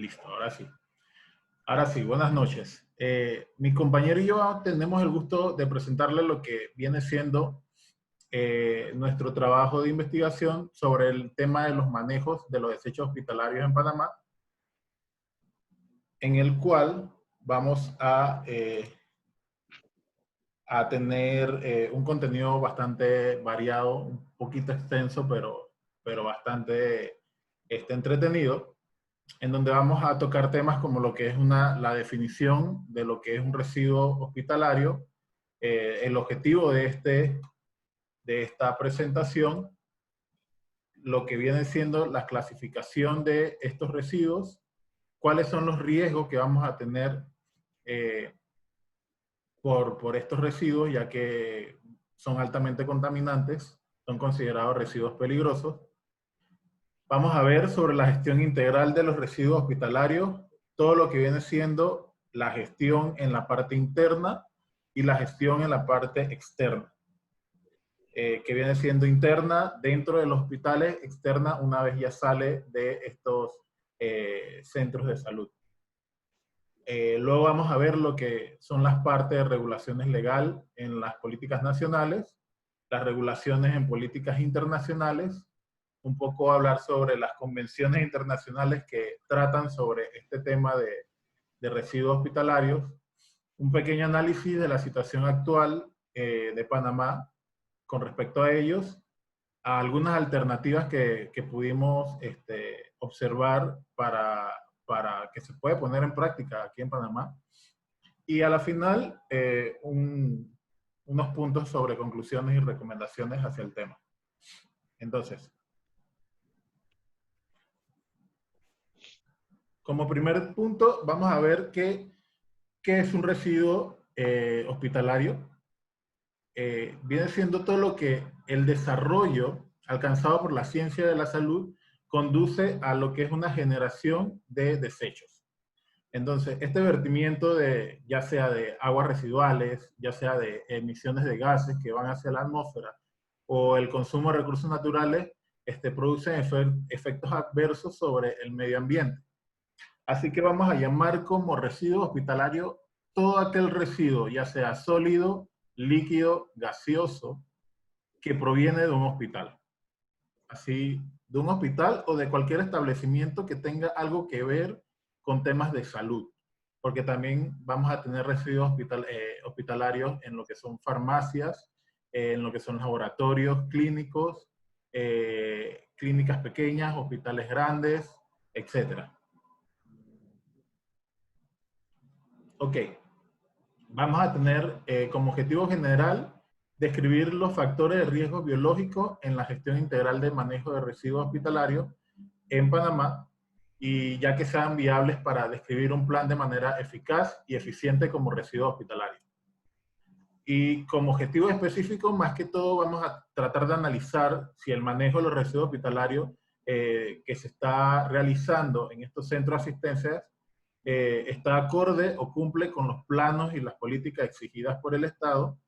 Listo, ahora sí. Ahora sí, buenas noches. Mi compañero y yo tenemos el gusto de presentarle lo que viene siendo nuestro trabajo de investigación sobre el tema de los manejos de los desechos hospitalarios en Panamá, en el cual vamos a tener un contenido bastante variado, un poquito extenso, pero bastante entretenido, en donde vamos a tocar temas como lo que es la definición de lo que es un residuo hospitalario, el objetivo de esta presentación, lo que viene siendo la clasificación de estos residuos, cuáles son los riesgos que vamos a tener por estos residuos, ya que son altamente contaminantes, son considerados residuos peligrosos. Vamos a ver sobre la gestión integral de los residuos hospitalarios, todo lo que viene siendo la gestión en la parte interna y la gestión en la parte externa. Que viene siendo interna dentro de los hospitales, externa una vez ya sale de estos centros de salud. Luego vamos a ver lo que son las partes de regulaciones legal en las políticas nacionales, las regulaciones en políticas internacionales, un poco hablar sobre las convenciones internacionales que tratan sobre este tema de residuos hospitalarios, un pequeño análisis de la situación actual de Panamá con respecto a ellos, a algunas alternativas que pudimos observar para que se pueda poner en práctica aquí en Panamá. Y a la final, unos puntos sobre conclusiones y recomendaciones hacia el tema. Entonces, como primer punto, vamos a ver qué es un residuo hospitalario. Viene siendo todo lo que el desarrollo alcanzado por la ciencia de la salud conduce a lo que es una generación de desechos. Entonces, este vertimiento ya sea de aguas residuales, ya sea de emisiones de gases que van hacia la atmósfera, o el consumo de recursos naturales, producen efectos adversos sobre el medio ambiente. Así que vamos a llamar como residuo hospitalario todo aquel residuo, ya sea sólido, líquido, gaseoso, que proviene de un hospital. Así, de un hospital o de cualquier establecimiento que tenga algo que ver con temas de salud. Porque también vamos a tener residuos hospitalarios en lo que son farmacias, en lo que son laboratorios clínicos, clínicas pequeñas, hospitales grandes, etc. Ok, vamos a tener como objetivo general describir los factores de riesgo biológico en la gestión integral de manejo de residuos hospitalarios en Panamá, y ya que sean viables para describir un plan de manera eficaz y eficiente como residuo hospitalario. Y como objetivo específico, más que todo, vamos a tratar de analizar si el manejo de los residuos hospitalarios que se está realizando en estos centros de asistencia está acorde o cumple con los planos y las políticas exigidas por el Estado,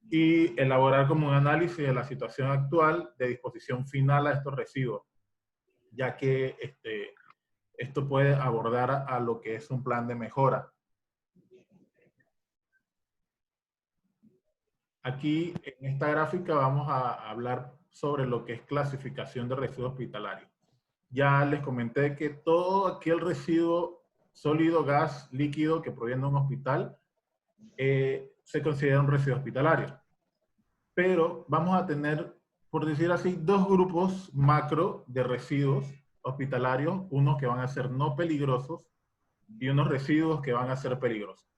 y elaborar como un análisis de la situación actual de disposición final a estos residuos, ya que esto puede abordar a lo que es un plan de mejora. Aquí en esta gráfica vamos a hablar sobre lo que es clasificación de residuos hospitalarios. Ya les comenté que todo aquel residuo sólido, gas, líquido que proviene de un hospital se considera un residuo hospitalario. Pero vamos a tener, por decir así, dos grupos macro de residuos hospitalarios, unos que van a ser no peligrosos y unos residuos que van a ser peligrosos.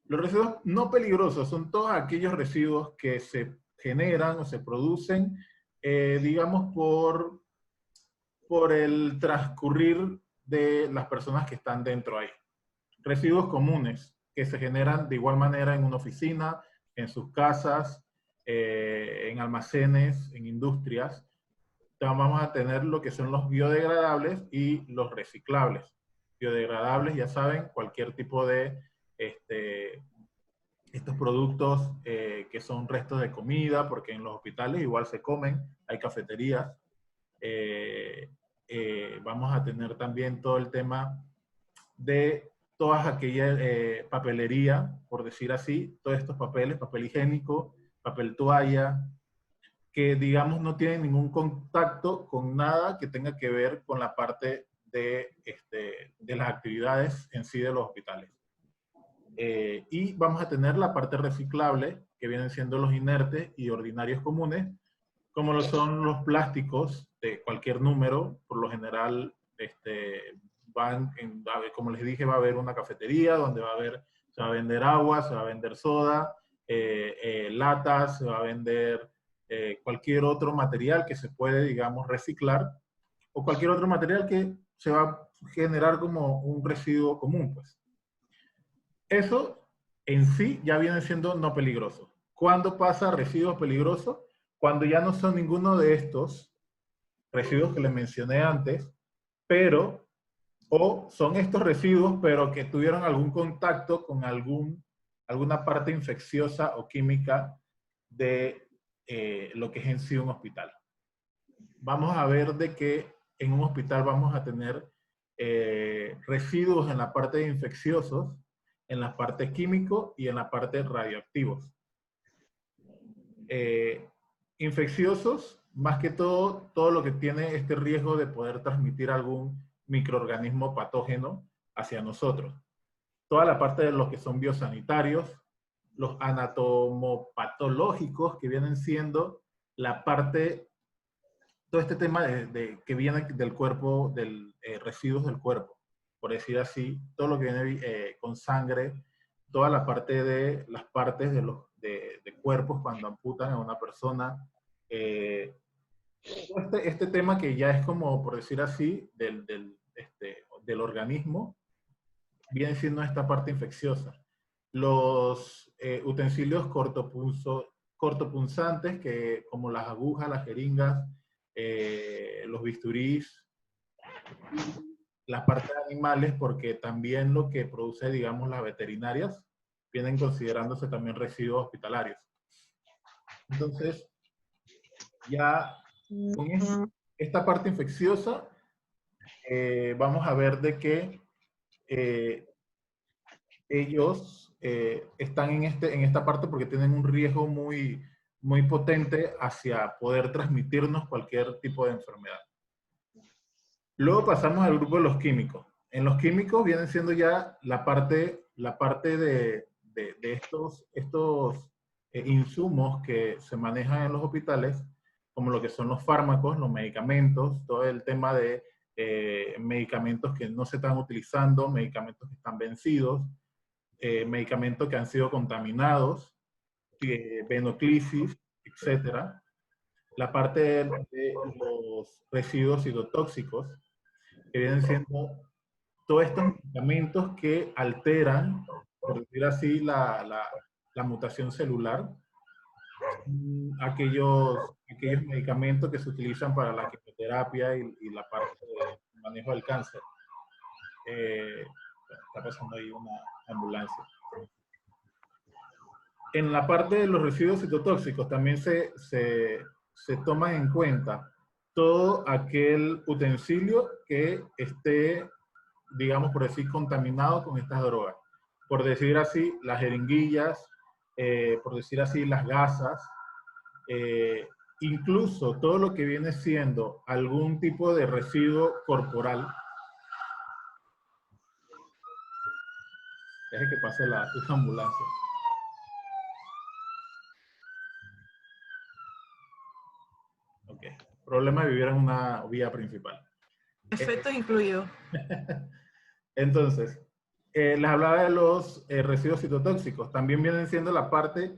Los residuos no peligrosos son todos aquellos residuos que se generan o se producen, digamos, por el transcurrir de las personas que están dentro ahí. Residuos comunes que se generan de igual manera en una oficina, en sus casas, en almacenes, en industrias. Entonces vamos a tener lo que son los biodegradables y los reciclables. Biodegradables, ya saben, cualquier tipo de estos productos que son restos de comida, porque en los hospitales igual se comen, hay cafeterías, vamos a tener también todo el tema de todas aquellas papelería, por decir así, todos estos papeles, papel higiénico, papel toalla, que digamos no tienen ningún contacto con nada que tenga que ver con la parte de las actividades en sí de los hospitales. Y vamos a tener la parte reciclable, que vienen siendo los inertes y ordinarios comunes, como lo son los plásticos de cualquier número. Por lo general, como les dije, va a haber una cafetería donde se va a vender agua, se va a vender soda, latas, se va a vender cualquier otro material que se puede, digamos, reciclar, o cualquier otro material que se va a generar como un residuo común, pues. Eso en sí ya viene siendo no peligroso. ¿Cuándo pasa a residuos peligrosos? Cuando ya no son ninguno de estos residuos que les mencioné antes, pero, o son estos residuos, pero que tuvieron algún contacto con alguna parte infecciosa o química de lo que es en sí un hospital. Vamos a ver de que en un hospital vamos a tener residuos en la parte de infecciosos, en la parte químico y en la parte radioactivos. Infecciosos, más que todo lo que tiene este riesgo de poder transmitir algún microorganismo patógeno hacia nosotros. Toda la parte de los que son biosanitarios, los anatomopatológicos, que vienen siendo la parte, todo este tema que viene del cuerpo, residuos del cuerpo, por decir así, todo lo que viene con sangre, toda la parte de las partes de cuerpos cuando amputan a una persona. Este tema que ya es como, por decir así, del organismo, viene siendo esta parte infecciosa. Los utensilios cortopunzantes, como las agujas, las jeringas, los bisturís, las partes de animales, porque también lo que produce, digamos, las veterinarias, vienen considerándose también residuos hospitalarios. Entonces, ya con esta parte infecciosa, vamos a ver de que ellos están en esta parte porque tienen un riesgo muy, muy potente hacia poder transmitirnos cualquier tipo de enfermedad. Luego pasamos al grupo de los químicos. En los químicos vienen siendo ya la parte de estos insumos que se manejan en los hospitales, como lo que son los fármacos, los medicamentos, todo el tema de medicamentos que no se están utilizando, medicamentos que están vencidos, medicamentos que han sido contaminados, venoclisis, etcétera. La parte de los residuos citotóxicos, que vienen siendo todos estos medicamentos que alteran, por decir así, la mutación celular. Aquellos medicamentos que se utilizan para la quimioterapia y la parte de manejo del cáncer. Está pasando ahí una ambulancia. En la parte de los residuos citotóxicos también se toma en cuenta todo aquel utensilio que esté, digamos, por decir, contaminado con estas drogas. Por decir así, las jeringuillas, por decir así, las gasas, incluso todo lo que viene siendo algún tipo de residuo corporal. Deje que pase la ambulancia. Ok. Problema de vivir en una vía principal. Efectos incluidos. Entonces, les hablaba de los residuos citotóxicos. También vienen siendo la parte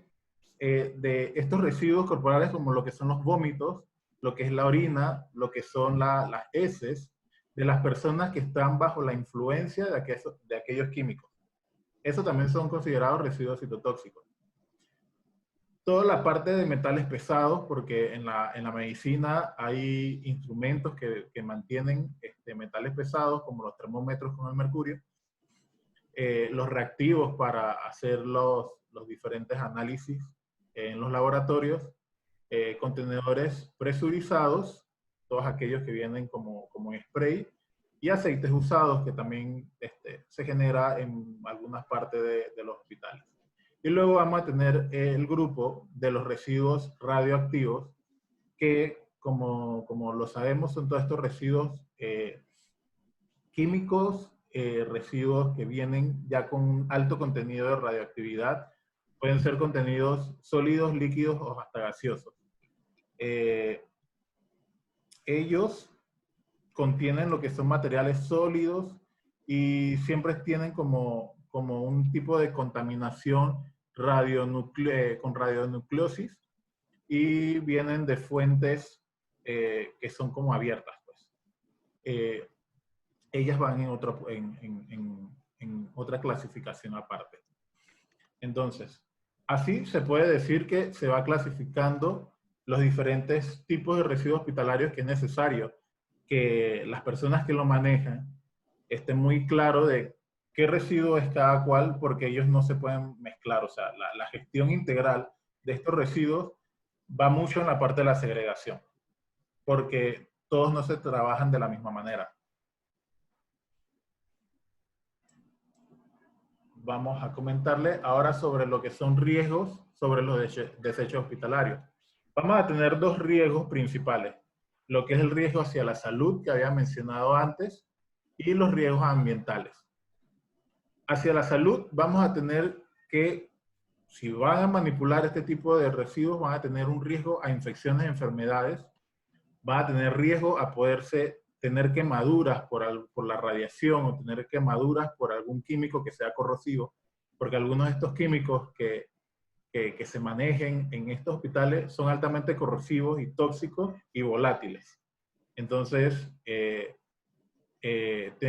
de estos residuos corporales, como lo que son los vómitos, lo que es la orina, lo que son las heces, de las personas que están bajo la influencia de aquellos químicos. Eso también son considerados residuos citotóxicos. Toda la parte de metales pesados, porque en la medicina hay instrumentos que mantienen metales pesados, como los termómetros con el mercurio, los reactivos para hacer los diferentes análisis en los laboratorios, contenedores presurizados todos aquellos que vienen como en spray, y aceites usados que también se genera en algunas partes de los hospitales. Y luego vamos a tener el grupo de los residuos radioactivos, que como lo sabemos son todos estos residuos químicos, residuos que vienen ya con un alto contenido de radioactividad. Pueden ser contenidos sólidos, líquidos o hasta gaseosos. Ellos contienen lo que son materiales sólidos y siempre tienen como un tipo de contaminación con radionucleosis, y vienen de fuentes que son como abiertas, pues. Ellas van en otra clasificación aparte. Entonces, así se puede decir que se va clasificando los diferentes tipos de residuos hospitalarios, que es necesario que las personas que lo manejan estén muy claros de qué residuo es cada cual, porque ellos no se pueden mezclar. O sea, la gestión integral de estos residuos va mucho en la parte de la segregación, porque todos no se trabajan de la misma manera. Vamos a comentarle ahora sobre lo que son riesgos sobre los desechos hospitalarios. Vamos a tener dos riesgos principales: lo que es el riesgo hacia la salud, que había mencionado antes, y los riesgos ambientales. Hacia la salud vamos a tener que, si van a manipular este tipo de residuos, van a tener un riesgo a infecciones y enfermedades, van a tener riesgo a tener quemaduras por la radiación, o tener quemaduras por algún químico que sea corrosivo, porque algunos de estos químicos que se manejen en estos hospitales son altamente corrosivos y tóxicos y volátiles. Entonces, tienen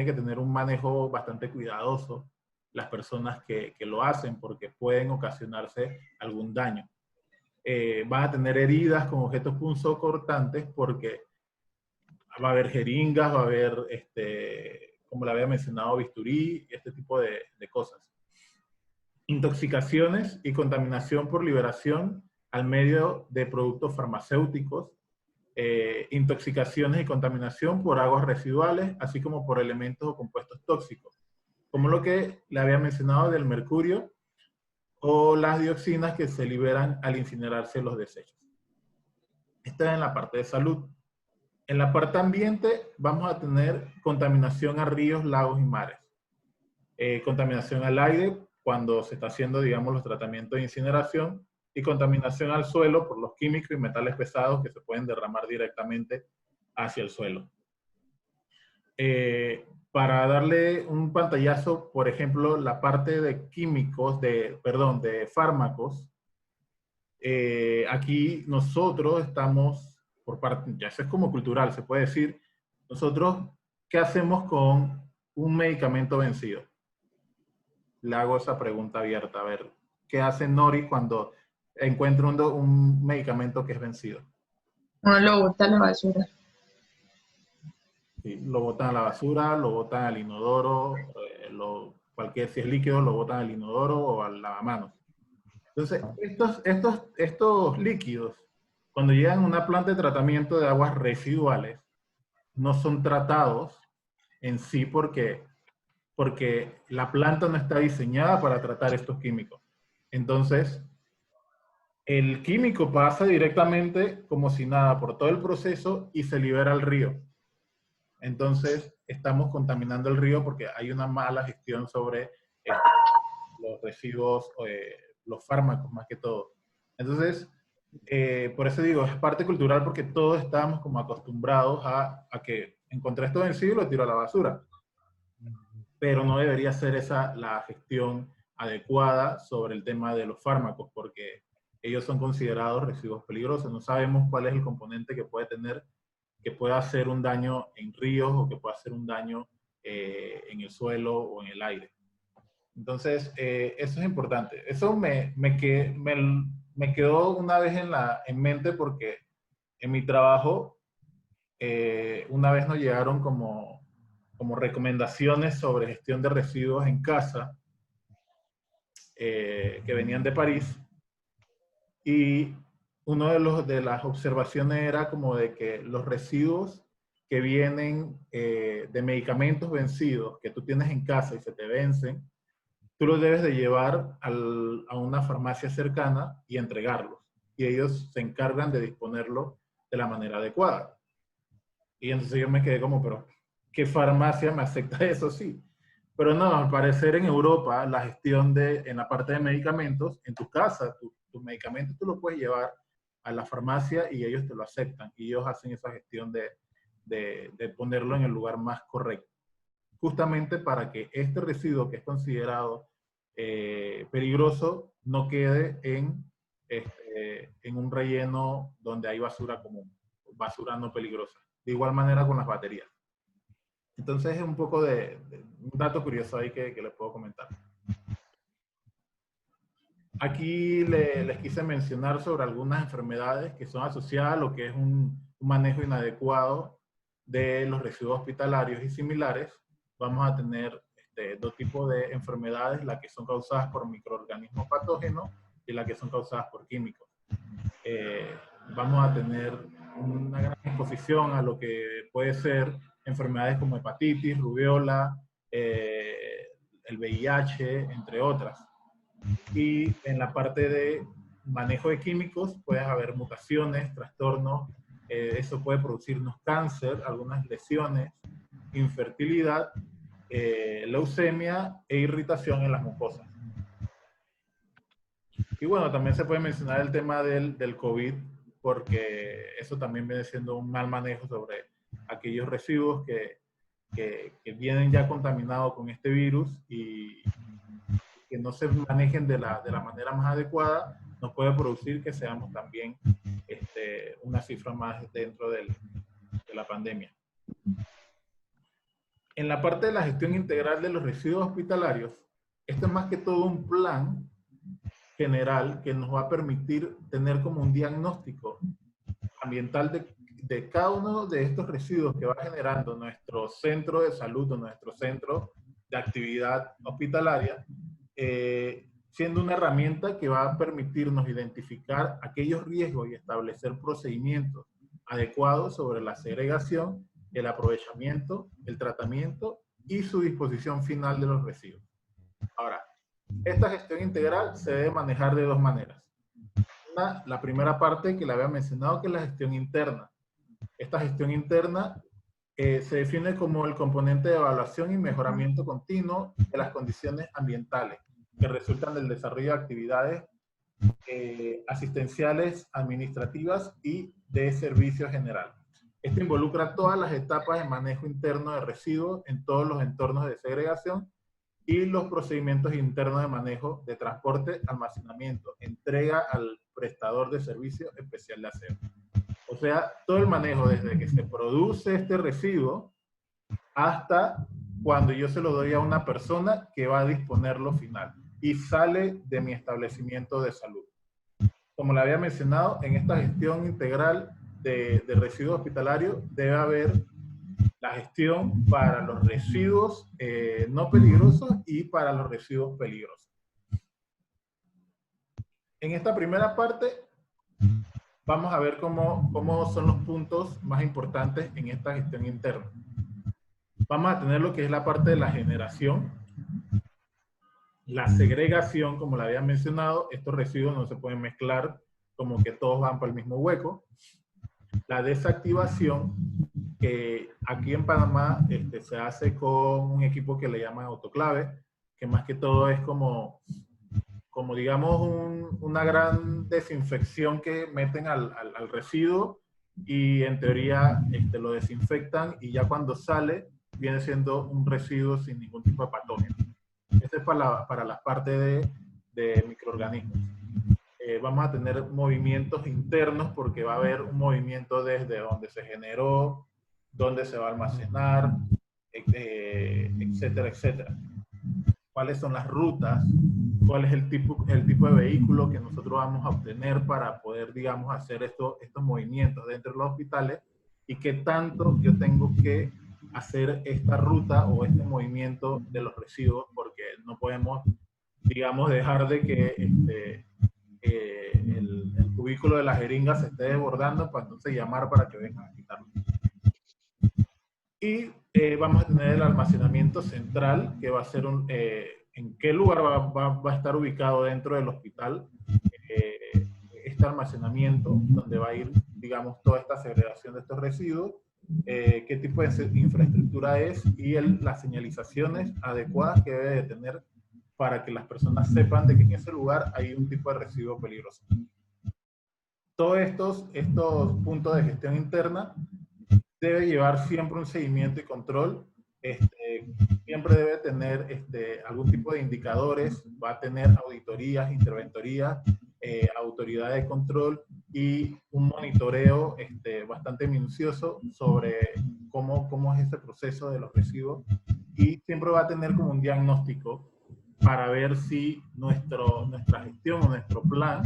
que tener un manejo bastante cuidadoso las personas que lo hacen, porque pueden ocasionarse algún daño. Van a tener heridas con objetos punzocortantes, porque va a haber jeringas, va a haber, como le había mencionado, bisturí, este tipo de cosas. Intoxicaciones y contaminación por liberación al medio de productos farmacéuticos, intoxicaciones y contaminación por aguas residuales, así como por elementos o compuestos tóxicos, como lo que le había mencionado del mercurio o las dioxinas que se liberan al incinerarse los desechos. Esta es en la parte de salud. En la parte ambiente vamos a tener contaminación a ríos, lagos y mares. Contaminación al aire cuando se está haciendo, digamos, los tratamientos de incineración, y contaminación al suelo por los químicos y metales pesados que se pueden derramar directamente hacia el suelo. Para darle un pantallazo, por ejemplo, la parte de químicos, de fármacos, aquí nosotros estamos, por parte, ya eso es como cultural, se puede decir, nosotros, ¿qué hacemos con un medicamento vencido? Le hago esa pregunta abierta, a ver, ¿qué hace Nori cuando encuentra un medicamento que es vencido? Uno lo bota a la basura. Sí, lo botan a la basura, lo botan al inodoro, si es líquido, lo botan al inodoro o al lavamanos. Entonces, estos líquidos, cuando llegan a una planta de tratamiento de aguas residuales, no son tratados en sí, porque la planta no está diseñada para tratar estos químicos. Entonces, el químico pasa directamente como si nada por todo el proceso y se libera al río. Entonces, estamos contaminando el río porque hay una mala gestión sobre los residuos, los fármacos más que todo. Entonces, por eso digo, es parte cultural, porque todos estábamos como acostumbrados a que encontré esto vencido y lo tiro a la basura. Pero no debería ser esa la gestión adecuada sobre el tema de los fármacos, porque ellos son considerados residuos peligrosos. No sabemos cuál es el componente que puede tener, que pueda hacer un daño en ríos o que pueda hacer un daño en el suelo o en el aire. Entonces, eso es importante. Eso me quedó una vez en mente, porque en mi trabajo una vez nos llegaron como recomendaciones sobre gestión de residuos en casa, que venían de París, y uno de las observaciones era como de que los residuos que vienen de medicamentos vencidos que tú tienes en casa y se te vencen, tú los debes de llevar a una farmacia cercana y entregarlos. Y ellos se encargan de disponerlo de la manera adecuada. Y entonces yo me quedé como, pero ¿qué farmacia me acepta eso? Sí. Pero no, al parecer en Europa la gestión en la parte de medicamentos, en tu casa, tus medicamentos tú los puedes llevar a la farmacia y ellos te lo aceptan. Y ellos hacen esa gestión de ponerlo en el lugar más correcto. Justamente para que este residuo que es considerado peligroso no quede en un relleno donde hay basura común, basura no peligrosa. De igual manera con las baterías. Entonces es un poco de un dato curioso ahí que les puedo comentar. Aquí les quise mencionar sobre algunas enfermedades que son asociadas a lo que es un manejo inadecuado de los residuos hospitalarios y similares. Vamos a tener dos tipos de enfermedades, las que son causadas por microorganismos patógenos y las que son causadas por químicos. Vamos a tener una gran exposición a lo que puede ser enfermedades como hepatitis, rubiola, el VIH, entre otras. Y en la parte de manejo de químicos puede haber mutaciones, trastornos, eso puede producirnos cáncer, algunas lesiones, infertilidad, leucemia e irritación en las mucosas. Y bueno, también se puede mencionar el tema del COVID, porque eso también viene siendo un mal manejo sobre aquellos residuos que vienen ya contaminados con este virus y que no se manejen de la manera más adecuada, nos puede producir que seamos también una cifra más dentro de la pandemia. En la parte de la gestión integral de los residuos hospitalarios, esto es más que todo un plan general que nos va a permitir tener como un diagnóstico ambiental de cada uno de estos residuos que va generando nuestro centro de salud o nuestro centro de actividad hospitalaria, siendo una herramienta que va a permitirnos identificar aquellos riesgos y establecer procedimientos adecuados sobre la segregación, el aprovechamiento, el tratamiento y su disposición final de los residuos. Ahora, esta gestión integral se debe manejar de dos maneras. La primera parte que le había mencionado, que es la gestión interna. Esta gestión interna se define como el componente de evaluación y mejoramiento continuo de las condiciones ambientales que resultan del desarrollo de actividades asistenciales, administrativas y de servicio general. Esto involucra todas las etapas de manejo interno de residuos en todos los entornos de segregación y los procedimientos internos de manejo de transporte, almacenamiento, entrega al prestador de servicio especial de aseo. O sea, todo el manejo desde que se produce este residuo hasta cuando yo se lo doy a una persona que va a disponerlo final y sale de mi establecimiento de salud. Como le había mencionado, en esta gestión integral de residuos hospitalarios debe haber la gestión para los residuos no peligrosos y para los residuos peligrosos. En esta primera parte vamos a ver cómo son los puntos más importantes en esta gestión interna. Vamos a tener lo que es la parte de la generación, la segregación, como le había mencionado, estos residuos no se pueden mezclar como que todos van para el mismo hueco. La desactivación, que aquí en Panamá se hace con un equipo que le llaman autoclave, que más que todo es como digamos una gran desinfección que meten al residuo y en teoría lo desinfectan y ya cuando sale viene siendo un residuo sin ningún tipo de patógeno. Este es para la parte de microorganismos. Vamos a tener movimientos internos porque va a haber un movimiento desde donde se generó, dónde se va a almacenar, etcétera, etcétera. Cuáles son las rutas, cuál es el tipo de vehículo que nosotros vamos a obtener para poder, digamos, hacer estos movimientos dentro de los hospitales y qué tanto yo tengo que hacer esta ruta o este movimiento de los residuos, porque no podemos, digamos, dejar de que el cubículo de la jeringa se esté desbordando, para entonces llamar para que vengan a quitarlo. Y vamos a tener el almacenamiento central, que va a ser en qué lugar va a estar ubicado dentro del hospital este almacenamiento, donde va a ir, digamos, toda esta segregación de estos residuos, qué tipo de infraestructura es y las señalizaciones adecuadas que debe de tener para que las personas sepan de que en ese lugar hay un tipo de residuo peligroso. Todos estos puntos de gestión interna debe llevar siempre un seguimiento y control. Siempre debe tener algún tipo de indicadores, va a tener auditorías, interventorías, autoridad de control y un monitoreo bastante minucioso sobre cómo es ese proceso de los residuos, y siempre va a tener como un diagnóstico para ver si nuestra gestión o nuestro plan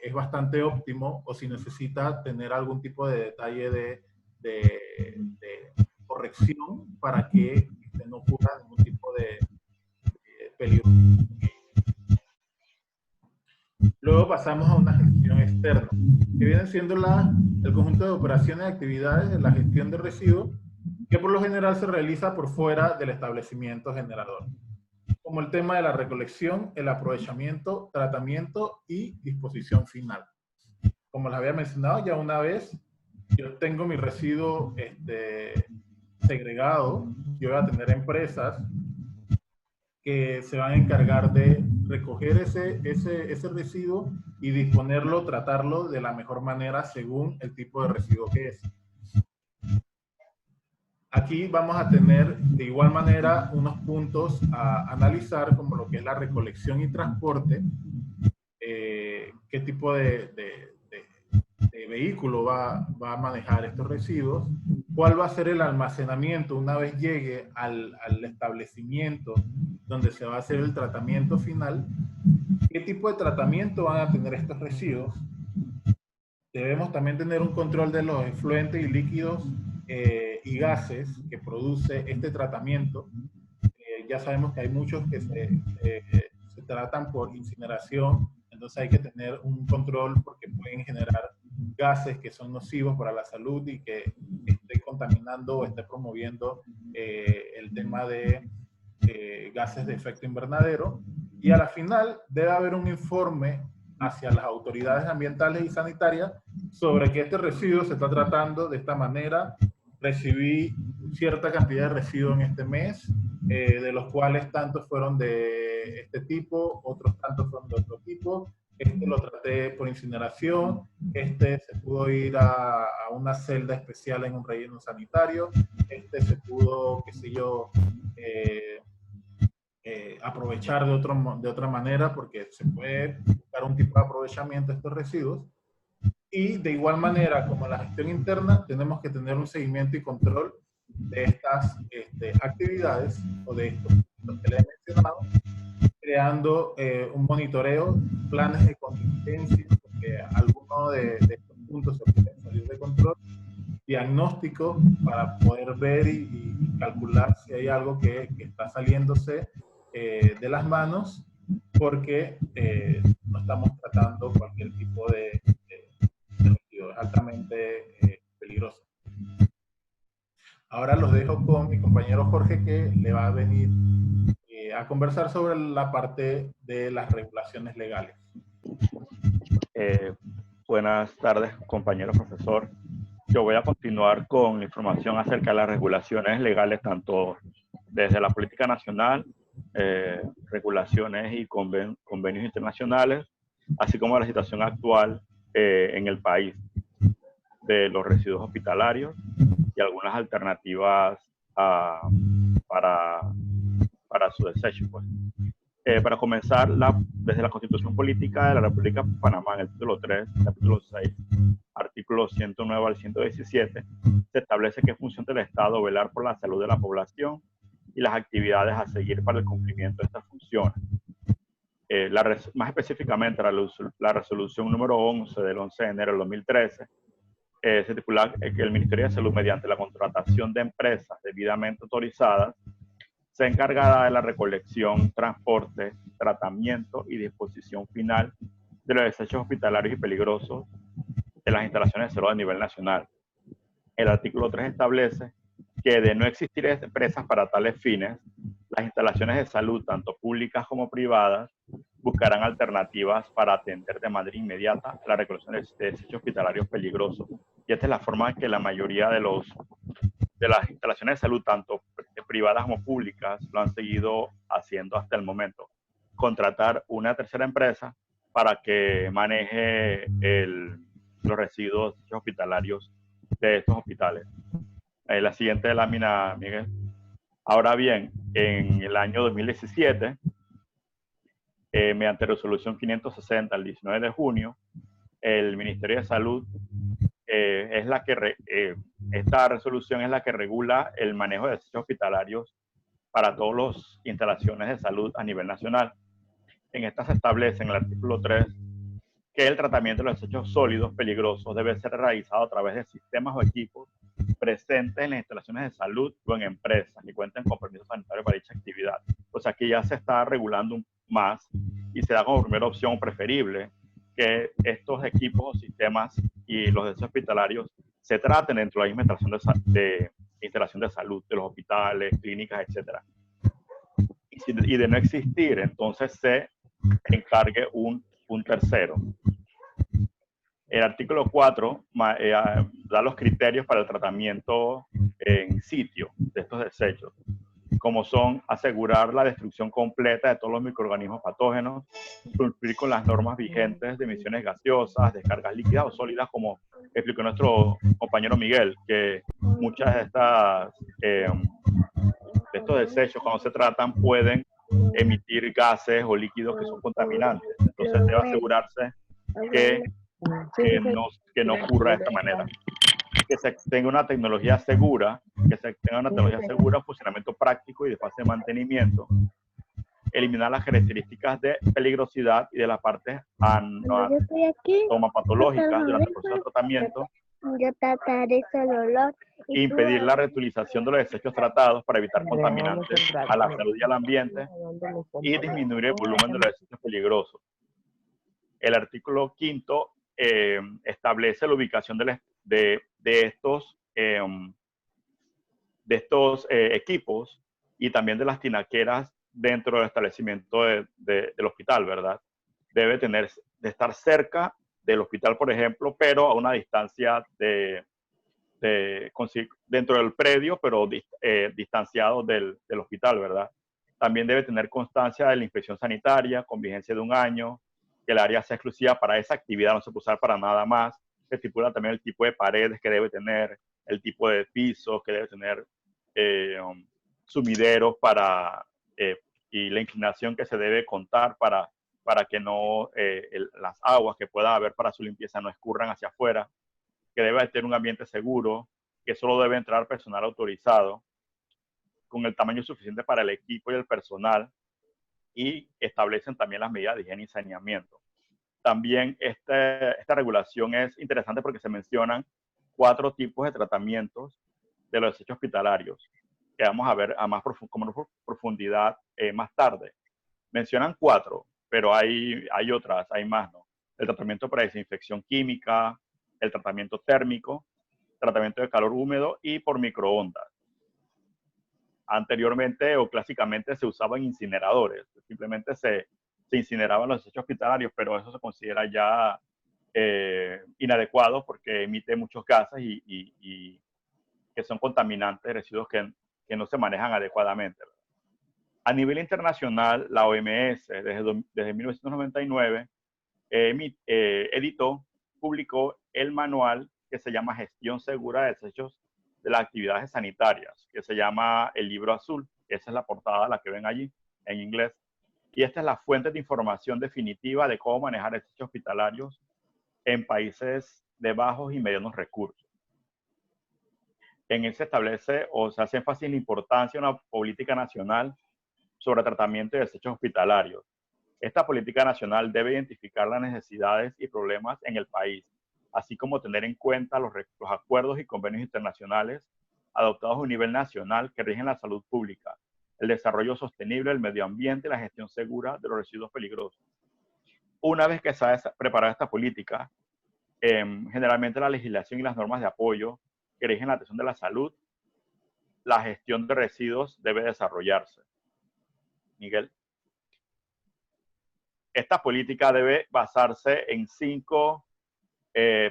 es bastante óptimo o si necesita tener algún tipo de detalle de corrección para que no ocurra ningún tipo de peligro. Luego pasamos a una gestión externa, que viene siendo el conjunto de operaciones y actividades de la gestión de residuos, que por lo general se realiza por fuera del establecimiento generador, como el tema de la recolección, el aprovechamiento, tratamiento y disposición final. Como les había mencionado ya una vez, yo tengo mi residuo segregado, yo voy a tener empresas que se van a encargar de recoger ese residuo y disponerlo, tratarlo de la mejor manera según el tipo de residuo que es. Aquí vamos a tener de igual manera unos puntos a analizar, como lo que es la recolección y transporte, qué tipo de vehículo va a manejar estos residuos, cuál va a ser el almacenamiento una vez llegue al establecimiento donde se va a hacer el tratamiento final, qué tipo de tratamiento van a tener estos residuos. Debemos también tener un control de los efluentes y líquidos y gases que produce este tratamiento. Ya sabemos que hay muchos que se tratan por incineración, entonces hay que tener un control porque pueden generar gases que son nocivos para la salud y que esté contaminando o esté promoviendo el tema de gases de efecto invernadero. Y a la final debe haber un informe hacia las autoridades ambientales y sanitarias sobre que este residuo se está tratando de esta manera. Recibí cierta cantidad de residuos en este mes, de los cuales tantos fueron de este tipo, otros tantos fueron de otro tipo. Lo traté por incineración, se pudo ir a una celda especial en un relleno sanitario, se pudo, qué sé yo, aprovechar de otra manera, porque se puede buscar un tipo de aprovechamiento de estos residuos. Y de igual manera, como en la gestión interna, tenemos que tener un seguimiento y control de estas actividades o de estos puntos que les he mencionado, creando un monitoreo, planes de contingencia, porque algunos de estos puntos se pueden salir de control, diagnóstico para poder ver y calcular si hay algo que está saliéndose de las manos, porque no estamos tratando cualquier tipo de residuo, es altamente peligroso. Ahora los dejo con mi compañero Jorge, que le va a venir a conversar sobre la parte de las regulaciones legales. Buenas tardes, compañero profesor. Yo voy a continuar con información acerca de las regulaciones legales, tanto desde la política nacional, regulaciones y convenios internacionales, así como la situación actual en el país de los residuos hospitalarios y algunas alternativas para su desecho, pues. Para comenzar, desde la Constitución Política de la República de Panamá, en el título 3, capítulo 6, artículos 109 al 117, se establece que es función del Estado velar por la salud de la población y las actividades a seguir para el cumplimiento de estas funciones. Más específicamente, la resolución número 11 del 11 de enero del 2013 se estipula que el Ministerio de Salud, mediante la contratación de empresas debidamente autorizadas, se encargará de la recolección, transporte, tratamiento y disposición final de los desechos hospitalarios y peligrosos de las instalaciones de salud a nivel nacional. El artículo 3 establece que de no existir empresas para tales fines, las instalaciones de salud, tanto públicas como privadas, buscarán alternativas para atender de manera inmediata la recolección de desechos hospitalarios peligrosos. Y esta es la forma en que la mayoría de las instalaciones de salud, tanto privadas como públicas, lo han seguido haciendo hasta el momento. Contratar una tercera empresa para que maneje los residuos hospitalarios de estos hospitales. La siguiente lámina, Miguel. Ahora bien, en el año 2017, mediante resolución 560 el 19 de junio, el Ministerio de Salud esta resolución es la que regula el manejo de desechos hospitalarios para todas las instalaciones de salud a nivel nacional. En esta se establece en el artículo 3 que el tratamiento de los desechos sólidos peligrosos debe ser realizado a través de sistemas o equipos presentes en las instalaciones de salud o en empresas que cuenten con permiso sanitario para dicha actividad. O sea, aquí ya se está regulando más y se da como primera opción preferible que estos equipos o sistemas y los desechos hospitalarios se traten dentro de la misma instalación de salud, de los hospitales, clínicas, etc. Y de no existir, entonces se encargue un tercero. El artículo 4 da los criterios para el tratamiento en sitio de estos desechos, como son asegurar la destrucción completa de todos los microorganismos patógenos, cumplir con las normas vigentes de emisiones gaseosas, descargas líquidas o sólidas, como explicó nuestro compañero Miguel, que muchas de estos desechos, cuando se tratan, pueden emitir gases o líquidos que son contaminantes. Entonces debe asegurarse que no ocurra de esta manera. Que se tenga una tecnología segura, funcionamiento práctico y de fase de mantenimiento, eliminar las características de peligrosidad y de las partes atomopatológicas durante el proceso de tratamiento, impedir la reutilización de los desechos tratados para evitar contaminantes a la salud y al ambiente y disminuir el volumen de los desechos peligrosos. El artículo 5 establece la ubicación de estos equipos y también de las tinaqueras dentro del establecimiento del hospital, ¿verdad? Debe de estar cerca del hospital, por ejemplo, pero a una distancia dentro del predio, pero distanciado del hospital, ¿verdad? También debe tener constancia de la inspección sanitaria con vigencia de 1 año, que el área sea exclusiva para esa actividad, no se puede usar para nada más. Se estipula también el tipo de paredes que debe tener, el tipo de pisos que debe tener, sumideros y la inclinación que se debe contar para que no las aguas que pueda haber para su limpieza no escurran hacia afuera, que debe tener un ambiente seguro, que solo debe entrar personal autorizado, con el tamaño suficiente para el equipo y el personal, y establecen también las medidas de higiene y saneamiento. También esta regulación es interesante porque se mencionan 4 tipos de tratamientos de los desechos hospitalarios, que vamos a ver a más profundidad más tarde. Mencionan 4, pero hay más, ¿no? El tratamiento para desinfección química, el tratamiento térmico, tratamiento de calor húmedo y por microondas. Anteriormente o clásicamente se usaban incineradores, simplemente se incineraban los desechos hospitalarios, pero eso se considera ya inadecuado porque emite muchos gases y que son contaminantes, residuos que no se manejan adecuadamente. A nivel internacional, la OMS desde 1999 publicó el manual que se llama Gestión Segura de Desechos de las Actividades Sanitarias, que se llama el Libro Azul. Esa es la portada, la que ven allí, en inglés. Y esta es la fuente de información definitiva de cómo manejar desechos hospitalarios en países de bajos y medianos recursos. En él se establece o se hace énfasis en la importancia de una política nacional sobre tratamiento de desechos hospitalarios. Esta política nacional debe identificar las necesidades y problemas en el país, así como tener en cuenta los acuerdos y convenios internacionales adoptados a un nivel nacional que rigen la salud pública, el desarrollo sostenible, el medio ambiente y la gestión segura de los residuos peligrosos. Una vez que se ha preparado esta política, generalmente la legislación y las normas de apoyo que rigen la atención de la salud, la gestión de residuos debe desarrollarse. Miguel. Esta política debe basarse en 5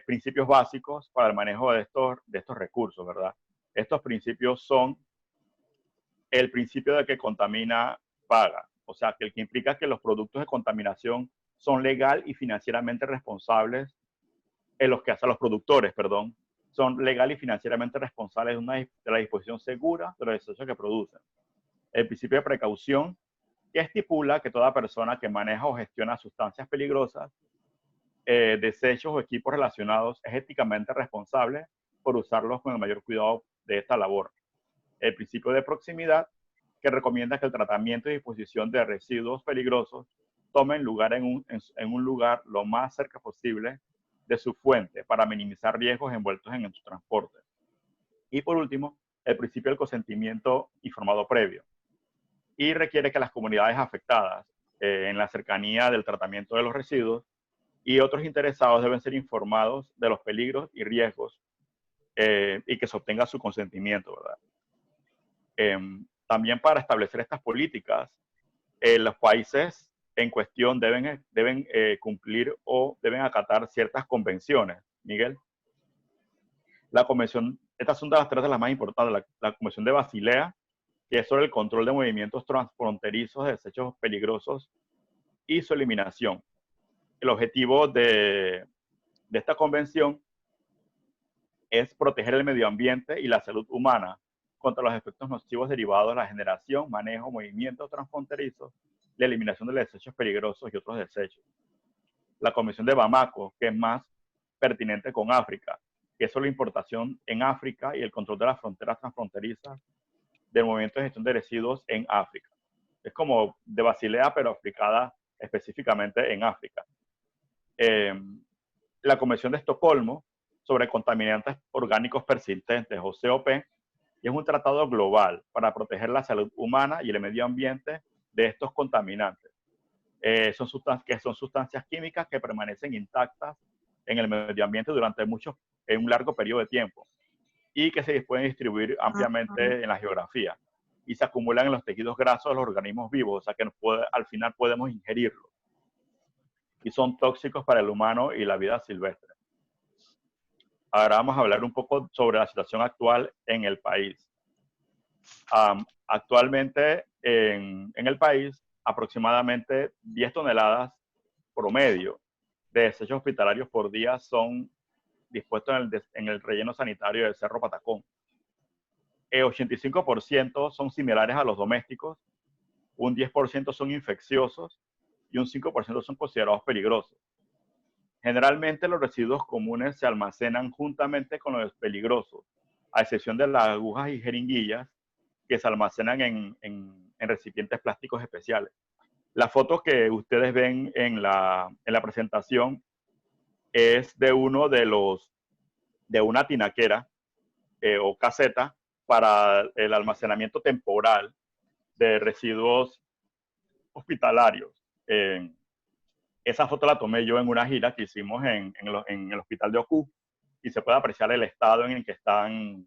principios básicos para el manejo de estos recursos, ¿verdad? Estos principios son el principio de que contamina, paga. O sea, que el que implica que los productos de contaminación son legal y financieramente responsables, los que hacen los productores, perdón, son legal y financieramente responsables de la disposición segura de los desechos que producen. El principio de precaución, que estipula que toda persona que maneja o gestiona sustancias peligrosas, desechos o equipos relacionados es éticamente responsable por usarlos con el mayor cuidado de esta labor. El principio de proximidad, que recomienda que el tratamiento y disposición de residuos peligrosos tomen lugar en un lugar lo más cerca posible de su fuente para minimizar riesgos envueltos en su transporte. Y por último, el principio del consentimiento informado previo, y requiere que las comunidades afectadas en la cercanía del tratamiento de los residuos y otros interesados deben ser informados de los peligros y riesgos y que se obtenga su consentimiento, ¿verdad? También para establecer estas políticas, los países en cuestión deben cumplir o deben acatar ciertas convenciones. Miguel, la convención, estas son de las 3 de las más importantes, la Convención de Basilea, que es sobre el control de movimientos transfronterizos de desechos peligrosos y su eliminación. El objetivo de esta convención es proteger el medio ambiente y la salud humana contra los efectos nocivos derivados de la generación, manejo, movimientos transfronterizos, la eliminación de desechos peligrosos y otros desechos. La Convención de Bamako, que es más pertinente con África, que es sobre la importación en África y el control de las fronteras transfronterizas del movimiento de gestión de residuos en África. Es como de Basilea, pero aplicada específicamente en África. La Convención de Estocolmo sobre contaminantes orgánicos persistentes, o COP, y es un tratado global para proteger la salud humana y el medio ambiente de estos contaminantes. Son sustancias químicas que permanecen intactas en el medio ambiente durante en un largo periodo de tiempo y que se pueden distribuir ampliamente en la geografía y se acumulan en los tejidos grasos de los organismos vivos, o sea que al final podemos ingerirlos. Y son tóxicos para el humano y la vida silvestre. Ahora vamos a hablar un poco sobre la situación actual en el país. Actualmente en el país, aproximadamente 10 toneladas promedio de desechos hospitalarios por día son dispuestos en el relleno sanitario del Cerro Patacón. 85% son similares a los domésticos, un 10% son infecciosos y un 5% son considerados peligrosos. Generalmente los residuos comunes se almacenan juntamente con los peligrosos, a excepción de las agujas y jeringuillas que se almacenan en recipientes plásticos especiales. La foto que ustedes ven en la presentación es de una tinaquera o caseta para el almacenamiento temporal de residuos hospitalarios. Esa foto la tomé yo en una gira que hicimos en el hospital de Ocú y se puede apreciar el estado en el que están,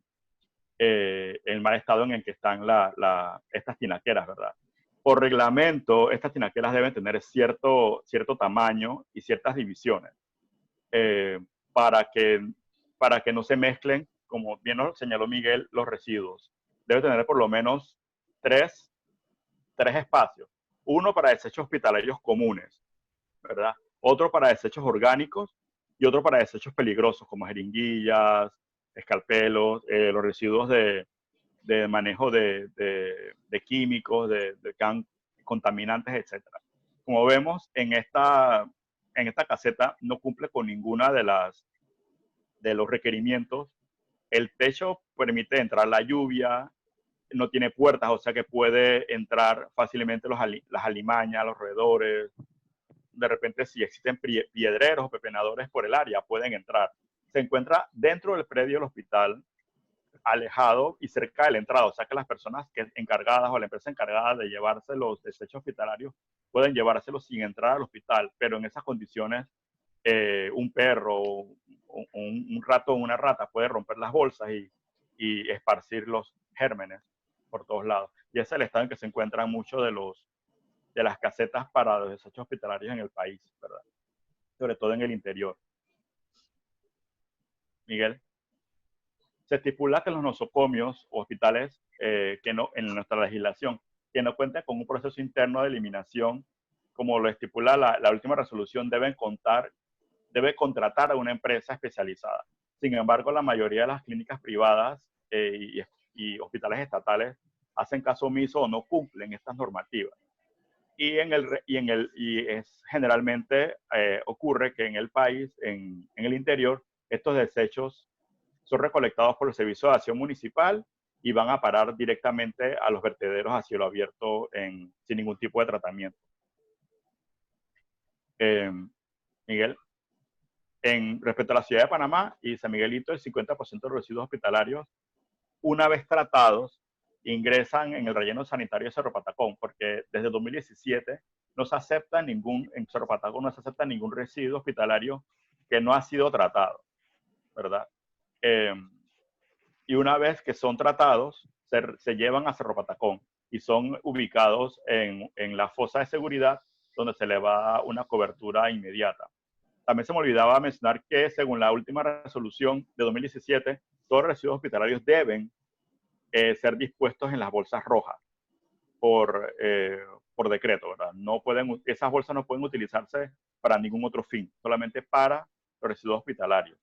el mal estado en el que están estas tinaqueras, ¿verdad? Por reglamento, estas tinaqueras deben tener cierto tamaño y ciertas divisiones para que no se mezclen, como bien nos señaló Miguel, los residuos. Debe tener por lo menos tres espacios. Uno para desechos hospitalarios comunes, ¿verdad? Otro para desechos orgánicos y otro para desechos peligrosos como jeringuillas, escalpelos, los residuos de manejo de químicos, de contaminantes, etc. Como vemos, en esta caseta no cumple con ninguna de los requerimientos. El techo permite entrar la lluvia, no tiene puertas, o sea que puede entrar fácilmente las alimañas, los roedores. De repente, si existen piedreros o pepenadores por el área, pueden entrar. Se encuentra dentro del predio del hospital, alejado y cerca de la entrada, o sea que las personas encargadas o la empresa encargada de llevarse los desechos hospitalarios pueden llevárselos sin entrar al hospital, pero en esas condiciones un perro, un rato o una rata puede romper las bolsas y esparcir los gérmenes por todos lados. Y ese es el estado en que se encuentran muchos de las casetas para los desechos hospitalarios en el país, ¿verdad? Sobre todo en el interior. Miguel. Se estipula que los nosocomios o hospitales que no, en nuestra legislación, que no cuenten con un proceso interno de eliminación, como lo estipula la última resolución, debe contratar a una empresa especializada. Sin embargo, la mayoría de las clínicas privadas y hospitales estatales hacen caso omiso o no cumplen estas normativas. Generalmente ocurre que en el país, en el interior, estos desechos son recolectados por el Servicio de Acción Municipal y van a parar directamente a los vertederos a cielo abierto sin ningún tipo de tratamiento. Miguel, respecto a la ciudad de Panamá y San Miguelito, el 50% de los residuos hospitalarios, una vez tratados, ingresan en el relleno sanitario de Cerro Patacón, porque desde 2017 no se acepta en Cerro Patacón no se acepta ningún residuo hospitalario que no ha sido tratado, ¿verdad? Y una vez que son tratados, se llevan a Cerro Patacón y son ubicados en la fosa de seguridad, donde se le va a dar una cobertura inmediata. También se me olvidaba mencionar que, según la última resolución de 2017, todos los residuos hospitalarios deben ser dispuestos en las bolsas rojas por decreto, ¿verdad? Esas bolsas no pueden utilizarse para ningún otro fin, solamente para los residuos hospitalarios.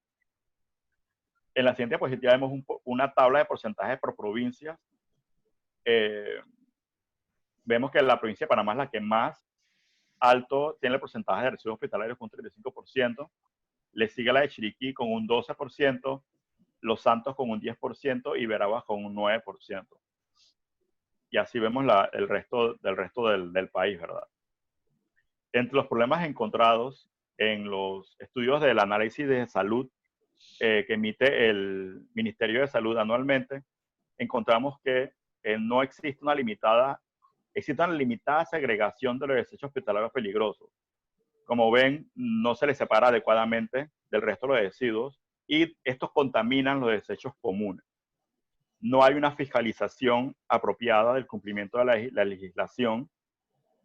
En la siguiente diapositiva vemos una tabla de porcentajes por provincias. Vemos que la provincia de Panamá es la que más alto tiene el porcentaje de residuos hospitalarios con 35%. Le sigue la de Chiriquí con un 12%, Los Santos con un 10% y Veraguas con un 9%. Y así vemos el resto del país, ¿verdad? Entre los problemas encontrados en los estudios del análisis de salud que emite el Ministerio de Salud anualmente, encontramos que no existe una limitada segregación de los desechos hospitalarios peligrosos. Como ven, no se les separa adecuadamente del resto de los residuos y estos contaminan los desechos comunes. No hay una fiscalización apropiada del cumplimiento de la legislación.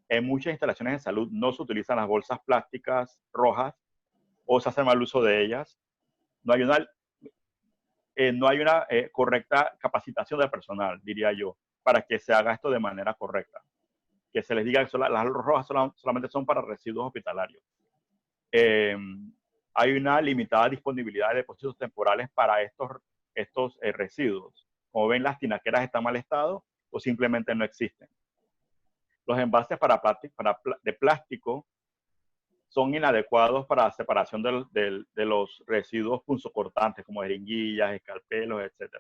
En muchas instalaciones de salud no se utilizan las bolsas plásticas rojas o se hace mal uso de ellas. No hay una correcta capacitación del personal, diría yo, para que se haga esto de manera correcta. Que se les diga que las rojas solamente son para residuos hospitalarios. Hay una limitada disponibilidad de depósitos temporales para estos residuos. Como ven, las tinaqueras están en mal estado o simplemente no existen. Los envases de plástico son inadecuados para la separación de los residuos punzocortantes, como jeringuillas, escalpelos, etc.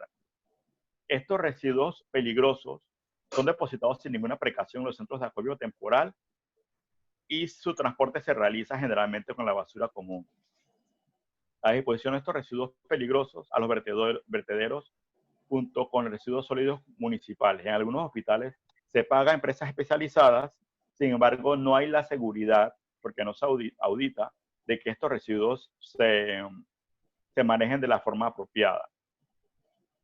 Estos residuos peligrosos son depositados sin ninguna precaución en los centros de acopio temporal y su transporte se realiza generalmente con la basura común. La disposición de estos residuos peligrosos a los vertederos junto con residuos sólidos municipales. En algunos hospitales se paga a empresas especializadas, sin embargo no hay la seguridad, porque no se audita, de que estos residuos se manejen de la forma apropiada.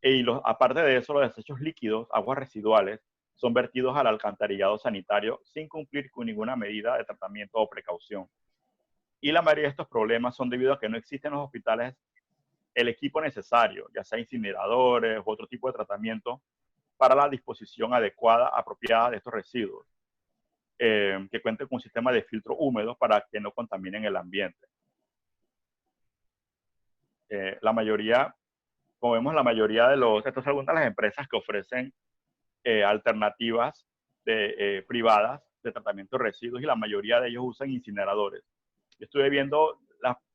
Y aparte de eso, los desechos líquidos, aguas residuales, son vertidos al alcantarillado sanitario sin cumplir con ninguna medida de tratamiento o precaución. Y la mayoría de estos problemas son debido a que no existen en los hospitales el equipo necesario, ya sea incineradores u otro tipo de tratamiento, para la disposición adecuada, apropiada de estos residuos, que cuenten con un sistema de filtro húmedo para que no contaminen el ambiente. Como vemos, la mayoría estas son algunas de las empresas que ofrecen alternativas privadas de tratamiento de residuos y la mayoría de ellos usan incineradores. Yo estuve viendo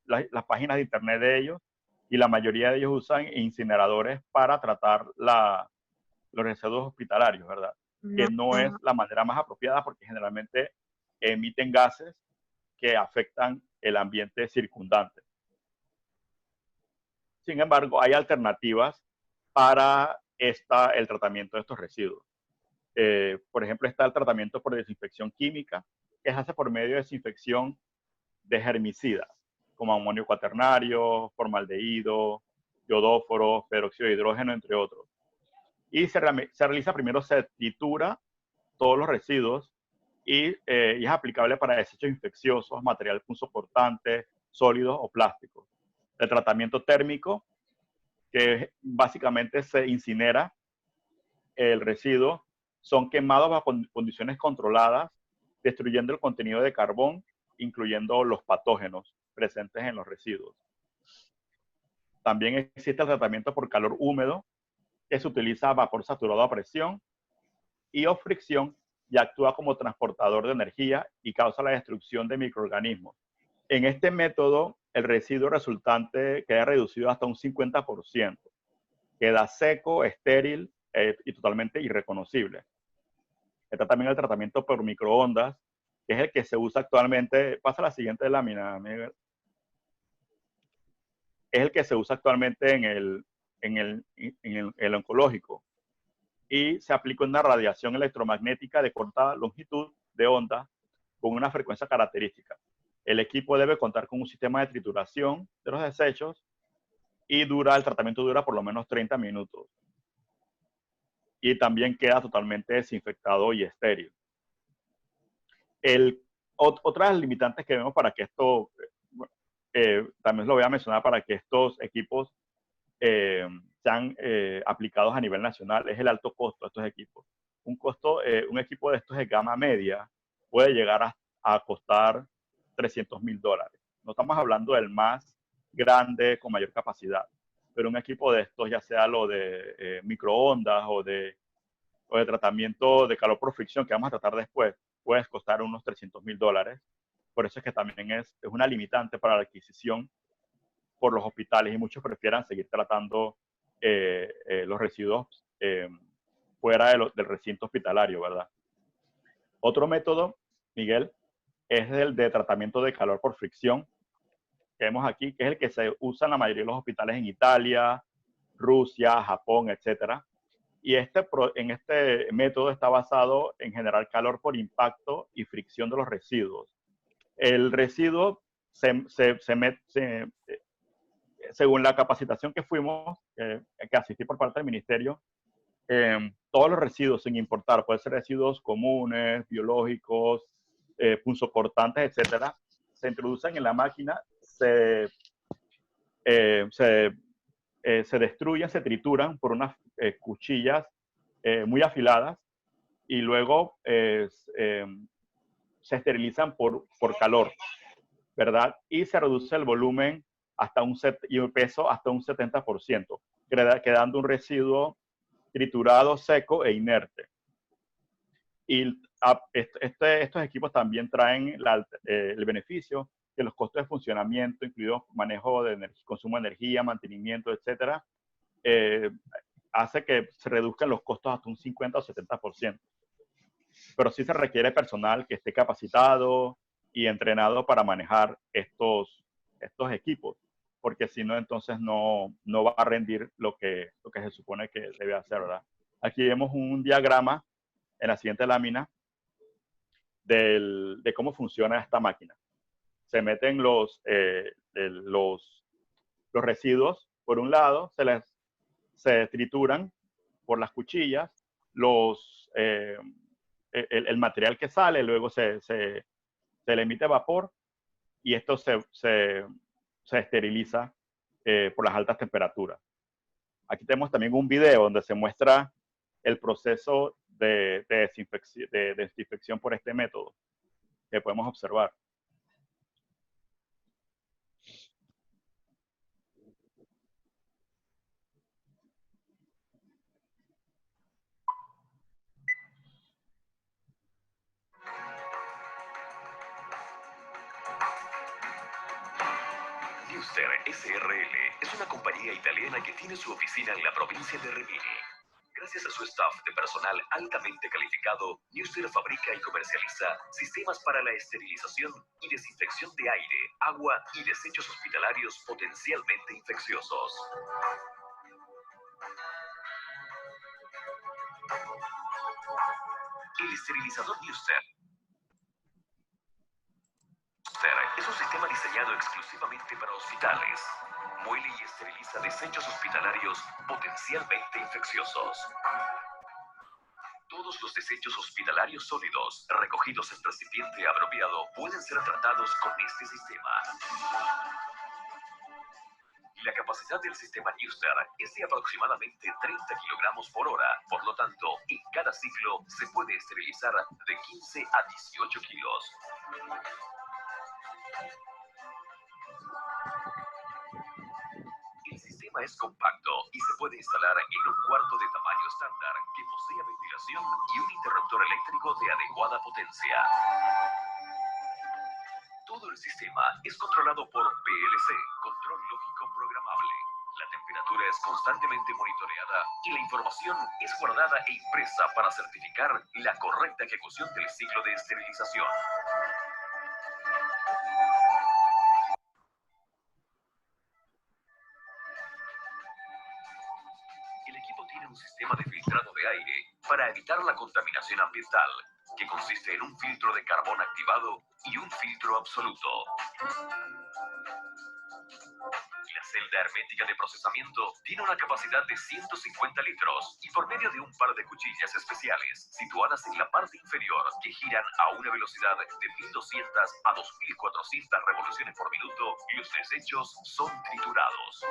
las páginas de internet de ellos y la mayoría de ellos usan incineradores para tratar los residuos hospitalarios, ¿verdad? Que no es la manera más apropiada porque generalmente emiten gases que afectan el ambiente circundante. Sin embargo, hay alternativas para el tratamiento de estos residuos. Por ejemplo, está el tratamiento por desinfección química, que se hace por medio de desinfección de herbicidas, como amonio cuaternario, formaldehído, yodóforo, peróxido de hidrógeno, entre otros. Y se realiza primero, se tritura todos los residuos y es aplicable para desechos infecciosos, material punzocortante, sólidos o plásticos. El tratamiento térmico, que básicamente se incinera el residuo, son quemados bajo condiciones controladas, destruyendo el contenido de carbón, incluyendo los patógenos presentes en los residuos. También existe el tratamiento por calor húmedo, que se utiliza vapor saturado a presión y o fricción y actúa como transportador de energía y causa la destrucción de microorganismos. En este método, el residuo resultante queda reducido hasta un 50%. Queda seco, estéril y totalmente irreconocible. Está también el tratamiento por microondas, que es el que se usa actualmente. Pasa la siguiente lámina, Miguel. Es el que se usa actualmente en el oncológico. Y se aplica una radiación electromagnética de corta longitud de onda con una frecuencia característica. El equipo debe contar con un sistema de trituración de los desechos y el tratamiento dura por lo menos 30 minutos. Y también queda totalmente desinfectado y estéril. Otras limitantes que vemos para que esto, también lo voy a mencionar, para que estos equipos sean aplicados a nivel nacional, es el alto costo de estos equipos. Un equipo de estos de gama media puede llegar a costar $300,000. No estamos hablando del más grande con mayor capacidad, pero un equipo de estos, ya sea lo de microondas o de tratamiento de calor por fricción, que vamos a tratar después, puede costar unos $300,000. Por eso es que también es una limitante para la adquisición por los hospitales, y muchos prefieran seguir tratando los residuos fuera del recinto hospitalario, ¿verdad? Otro método, Miguel, es el de tratamiento de calor por fricción, que vemos aquí, que es el que se usa en la mayoría de los hospitales en Italia, Rusia, Japón, etcétera. Y en este método está basado en generar calor por impacto y fricción de los residuos. El residuo según la capacitación que fuimos, que asistí por parte del ministerio, todos los residuos, sin importar, pueden ser residuos comunes, biológicos, punzocortantes, etcétera, se introducen en la máquina, se destruyen, se trituran por unas cuchillas muy afiladas y luego se esterilizan por calor, ¿verdad? Y se reduce el volumen y el peso hasta un 70%, quedando un residuo triturado, seco e inerte. Y estos equipos también traen el beneficio que los costos de funcionamiento, incluidos manejo de consumo de energía, mantenimiento, etcétera, hace que se reduzcan los costos hasta un 50 o 70%. Pero sí se requiere personal que esté capacitado y entrenado para manejar estos equipos, porque si no, entonces no va a rendir lo que se supone que debe hacer, ¿verdad? Aquí vemos un diagrama en la siguiente lámina de cómo funciona esta máquina. Se meten los residuos por un lado, se trituran por las cuchillas, el material que sale, luego se le emite vapor y esto se esteriliza por las altas temperaturas. Aquí tenemos también un video donde se muestra el proceso de desinfección por este método que podemos observar. Newster SRL es una compañía italiana que tiene su oficina en la provincia de Rimini. Gracias a su staff de personal altamente calificado, Newster fabrica y comercializa sistemas para la esterilización y desinfección de aire, agua y desechos hospitalarios potencialmente infecciosos. El esterilizador Newster es un sistema diseñado exclusivamente para hospitales. Muele y esteriliza desechos hospitalarios potencialmente infecciosos. Todos los desechos hospitalarios sólidos recogidos en recipiente apropiado pueden ser tratados con este sistema. La capacidad del sistema Newster es de aproximadamente 30 kilogramos por hora. Por lo tanto, en cada ciclo se puede esterilizar de 15 a 18 kilos. El sistema es compacto y se puede instalar en un cuarto de tamaño estándar que posea ventilación y un interruptor eléctrico de adecuada potencia. Todo el sistema es controlado por PLC, control lógico programable. La temperatura es constantemente monitoreada y la información es guardada e impresa para certificar la correcta ejecución del ciclo de esterilización. El equipo tiene un sistema de filtrado de aire para evitar la contaminación ambiental, que consiste en un filtro de carbón activado y un filtro absoluto. La celda hermética de procesamiento tiene una capacidad de 150 litros y por medio de un par de cuchillas especiales situadas en la parte inferior que giran a una velocidad de 1200 a 2400 revoluciones por minuto, los desechos son triturados.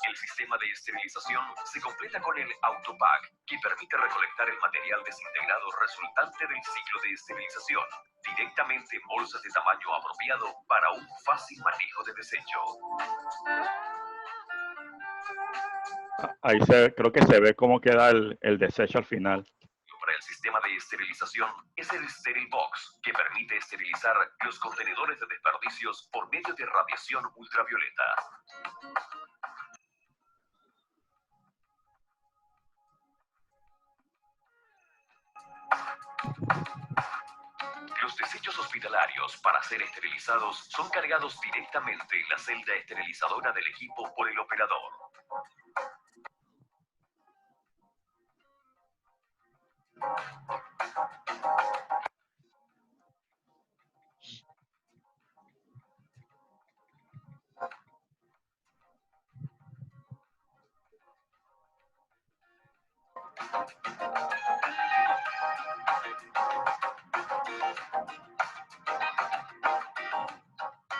El sistema de esterilización se completa con el Autopack, que permite recolectar el material desintegrado resultante del ciclo de esterilización directamente en bolsas de tamaño apropiado para un fácil manejo de desecho. Ahí creo que se ve cómo queda el desecho al final. Para el sistema de esterilización es el Steril Box, que permite esterilizar los contenedores de desperdicios por medio de radiación ultravioleta. Los desechos hospitalarios para ser esterilizados son cargados directamente en la celda esterilizadora del equipo por el operador.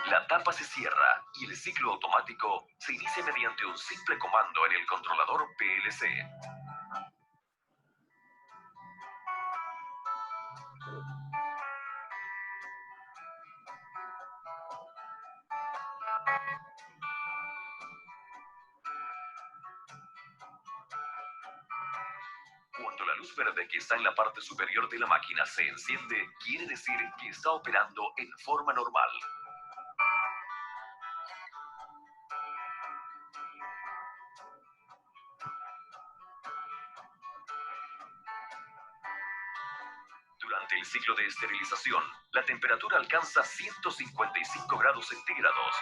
La tapa se cierra y el ciclo automático se inicia mediante un simple comando en el controlador PLC. Cuando la luz verde que está en la parte superior de la máquina se enciende, quiere decir que está operando en forma normal. Durante el ciclo de esterilización, la temperatura alcanza 155 grados centígrados.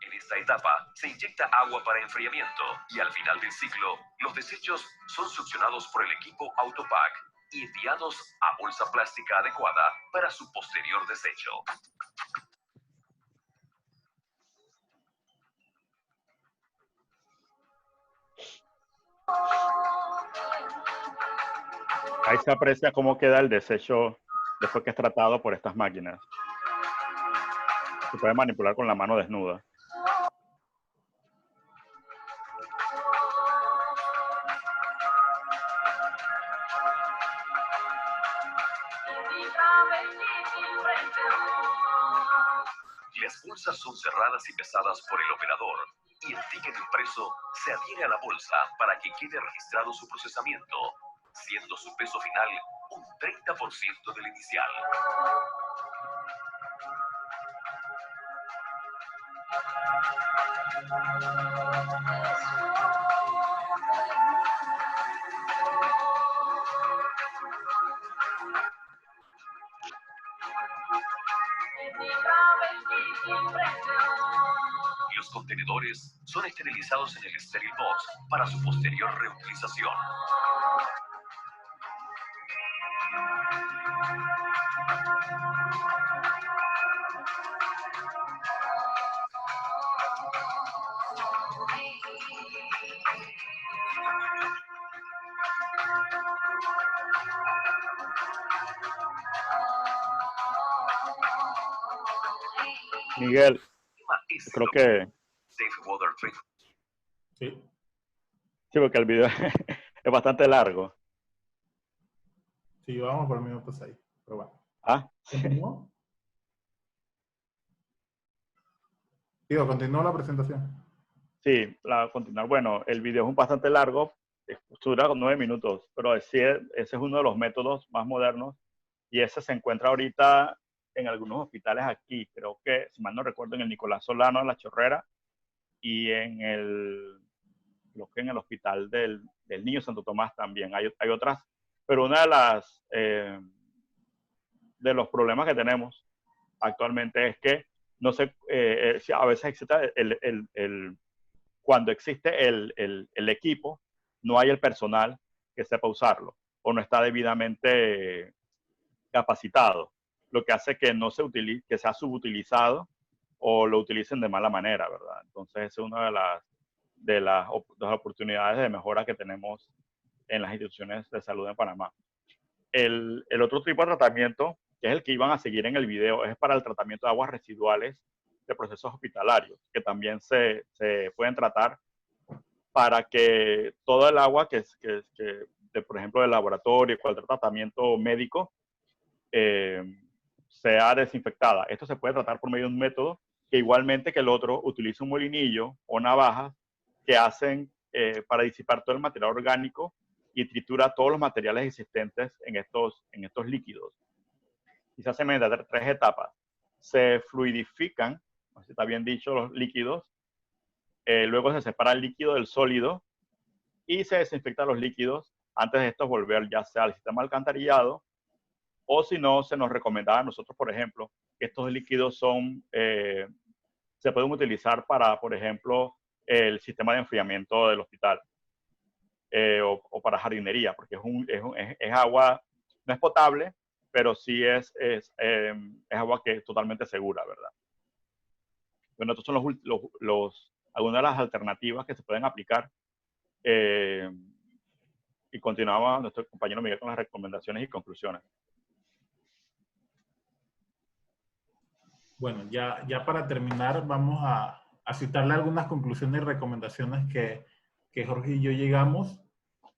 En esta etapa se inyecta agua para enfriamiento y al final del ciclo, los desechos son succionados por el equipo Autopack y enviados a bolsa plástica adecuada para su posterior desecho. Ahí se aprecia cómo queda el desecho después que es tratado por estas máquinas. Se puede manipular con la mano desnuda. Las bolsas son cerradas y pesadas por el operador y el ticket impreso se adhiere a la bolsa para que quede registrado su procesamiento, siendo su peso final un 30% del inicial. Los contenedores son esterilizados en el Steril Box para su posterior reutilización. Miguel, Es creo que Safe Water Treatment. Sí. sí, porque el video es bastante largo. Sí, vamos por minutos ahí. Pero bueno. Ah, ¿Continúo? Digo, continúo la presentación. sí, continuar. Bueno, el video es bastante largo, dura 9 minutos, pero sí, ese es uno de los métodos más modernos y ese se encuentra ahorita en algunos hospitales aquí. Creo que, si mal no recuerdo, en el Nicolás Solano, en La Chorrera, y creo que en el Hospital del Niño Santo Tomás también. Hay otras, pero una de los problemas que tenemos actualmente es que no sé, a veces existe cuando existe el equipo, no hay el personal que sepa usarlo o no está debidamente capacitado, lo que hace que no se utilice, que sea subutilizado o lo utilicen de mala manera, ¿verdad? Entonces, es una de las oportunidades de mejora que tenemos en las instituciones de salud en Panamá. El otro tipo de tratamiento, que es el que iban a seguir en el video, es para el tratamiento de aguas residuales de procesos hospitalarios, que también se pueden tratar para que todo el agua por ejemplo, del laboratorio, cualquier tratamiento médico, sea desinfectada. Esto se puede tratar por medio de un método que igualmente que el otro utiliza un molinillo o navajas que hacen para disipar todo el material orgánico y tritura todos los materiales existentes en estos líquidos. Y se hace mediante 3 etapas. Se fluidifican, no sé si está bien dicho, los líquidos. Luego se separa el líquido del sólido y se desinfectan los líquidos antes de estos volver ya sea al sistema alcantarillado o si no, se nos recomendaba a nosotros, por ejemplo, que estos líquidos se pueden utilizar para, por ejemplo, el sistema de enfriamiento del hospital o para jardinería, porque es agua, no es potable, pero sí es agua que es totalmente segura, ¿verdad? Bueno, estos son algunas de las alternativas que se pueden aplicar. Y continuaba nuestro compañero Miguel con las recomendaciones y conclusiones. Bueno, ya para terminar, vamos a citarle algunas conclusiones y recomendaciones que Jorge y yo llegamos.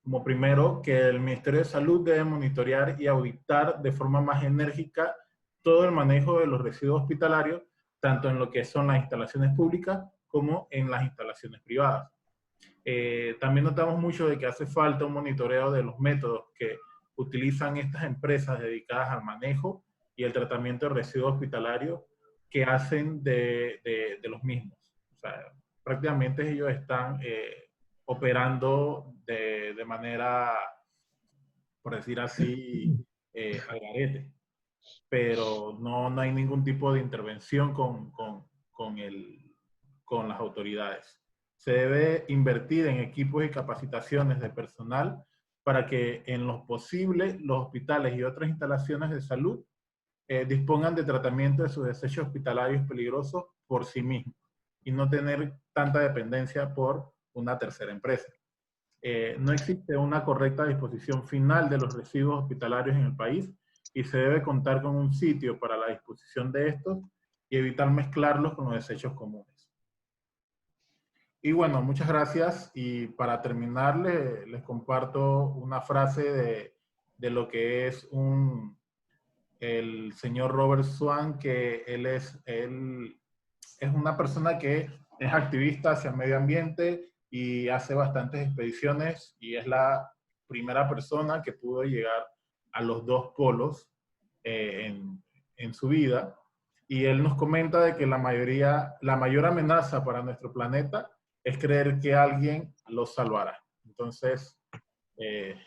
Como primero, que el Ministerio de Salud debe monitorear y auditar de forma más enérgica todo el manejo de los residuos hospitalarios, tanto en lo que son las instalaciones públicas como en las instalaciones privadas. También notamos mucho de que hace falta un monitoreo de los métodos que utilizan estas empresas dedicadas al manejo y el tratamiento de residuos hospitalarios que hacen de los mismos. O sea, prácticamente ellos están operando de manera, por decir así, al garete. Pero no hay ningún tipo de intervención con las autoridades. Se debe invertir en equipos y capacitaciones de personal para que en lo posible los hospitales y otras instalaciones de salud dispongan de tratamiento de sus desechos hospitalarios peligrosos por sí mismos y no tener tanta dependencia por una tercera empresa. No existe una correcta disposición final de los residuos hospitalarios en el país y se debe contar con un sitio para la disposición de estos y evitar mezclarlos con los desechos comunes. Y bueno, muchas gracias. Y para terminar, les comparto una frase de lo que es el señor Robert Swan, que él es una persona que es activista hacia el medio ambiente y hace bastantes expediciones y es la primera persona que pudo llegar a los 2 polos en su vida. Y él nos comenta de que la mayor amenaza para nuestro planeta es creer que alguien los salvará. Entonces,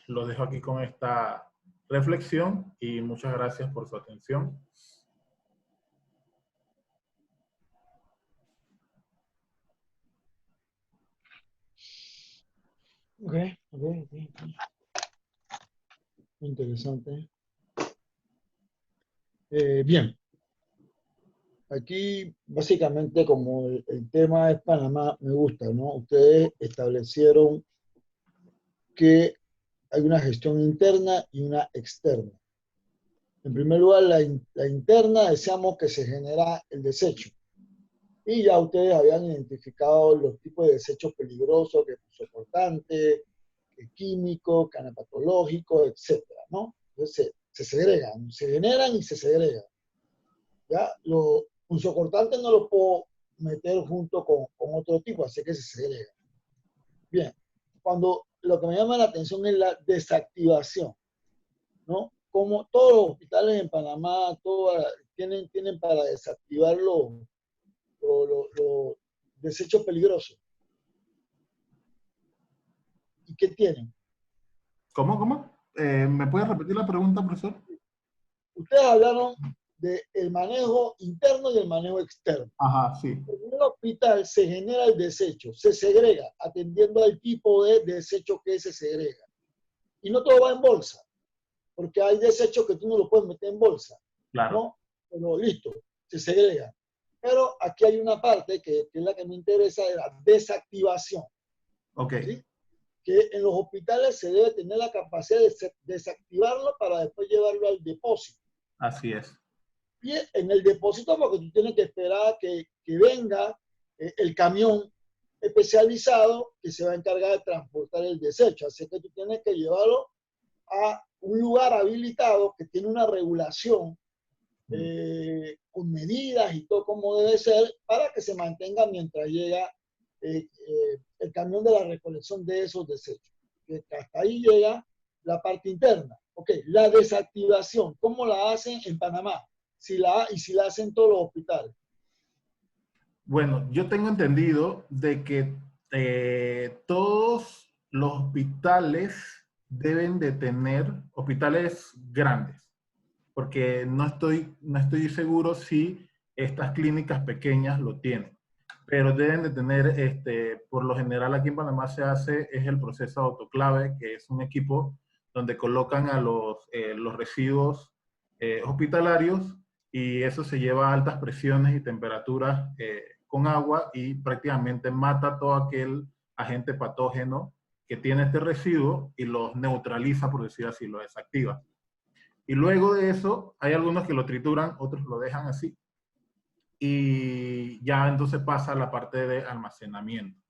los dejo aquí con esta reflexión y muchas gracias por su atención. Ok, ok. Interesante. Bien, aquí básicamente como el tema es Panamá, me gusta, ¿no? Ustedes establecieron que hay una gestión interna y una externa. En primer lugar, la interna deseamos que se genera el desecho. Y ya ustedes habían identificado los tipos de desechos peligrosos, que soportantes, químicos, canapatológicos, etcétera, ¿no? Entonces se segregan, se generan y se segregan. ¿Ya? Los punzocortantes no los puedo meter junto con otro tipo, así que se segregan. Bien, cuando lo que me llama la atención es la desactivación, ¿no? Como todos los hospitales en Panamá tienen para desactivar los desechos peligrosos. ¿Y qué tienen? ¿Cómo? ¿Me puedes repetir la pregunta, profesor? Ustedes hablaron del manejo interno y el manejo externo. Ajá, sí. En el hospital se genera el desecho, se segrega, atendiendo al tipo de desecho que se segrega. Y no todo va en bolsa, porque hay desechos que tú no lo puedes meter en bolsa, Claro. ¿no? Pero listo, se segrega. Pero aquí hay una parte que es la que me interesa, de la desactivación. Ok. ¿Sí? Que en los hospitales se debe tener la capacidad de desactivarlo para después llevarlo al depósito. Así es. Y en el depósito, porque tú tienes que esperar que venga el camión especializado que se va a encargar de transportar el desecho. Así que tú tienes que llevarlo a un lugar habilitado que tiene una regulación con medidas y todo como debe ser para que se mantenga mientras llega el camión de la recolección de esos desechos. Que hasta ahí llega la parte interna. Ok, la desactivación, ¿cómo la hacen en Panamá? Si la hacen todos los hospitales. Bueno, yo tengo entendido de que todos los hospitales deben de tener hospitales grandes, porque no estoy seguro si estas clínicas pequeñas lo tienen, pero deben de tener, por lo general aquí en Panamá se hace, es el proceso de autoclave, que es un equipo donde colocan a los residuos hospitalarios y eso se lleva a altas presiones y temperaturas con agua y prácticamente mata todo aquel agente patógeno que tiene este residuo y los neutraliza, por decir así, lo desactiva. Y luego de eso, hay algunos que lo trituran, otros lo dejan así. Y ya entonces pasa a la parte de almacenamiento.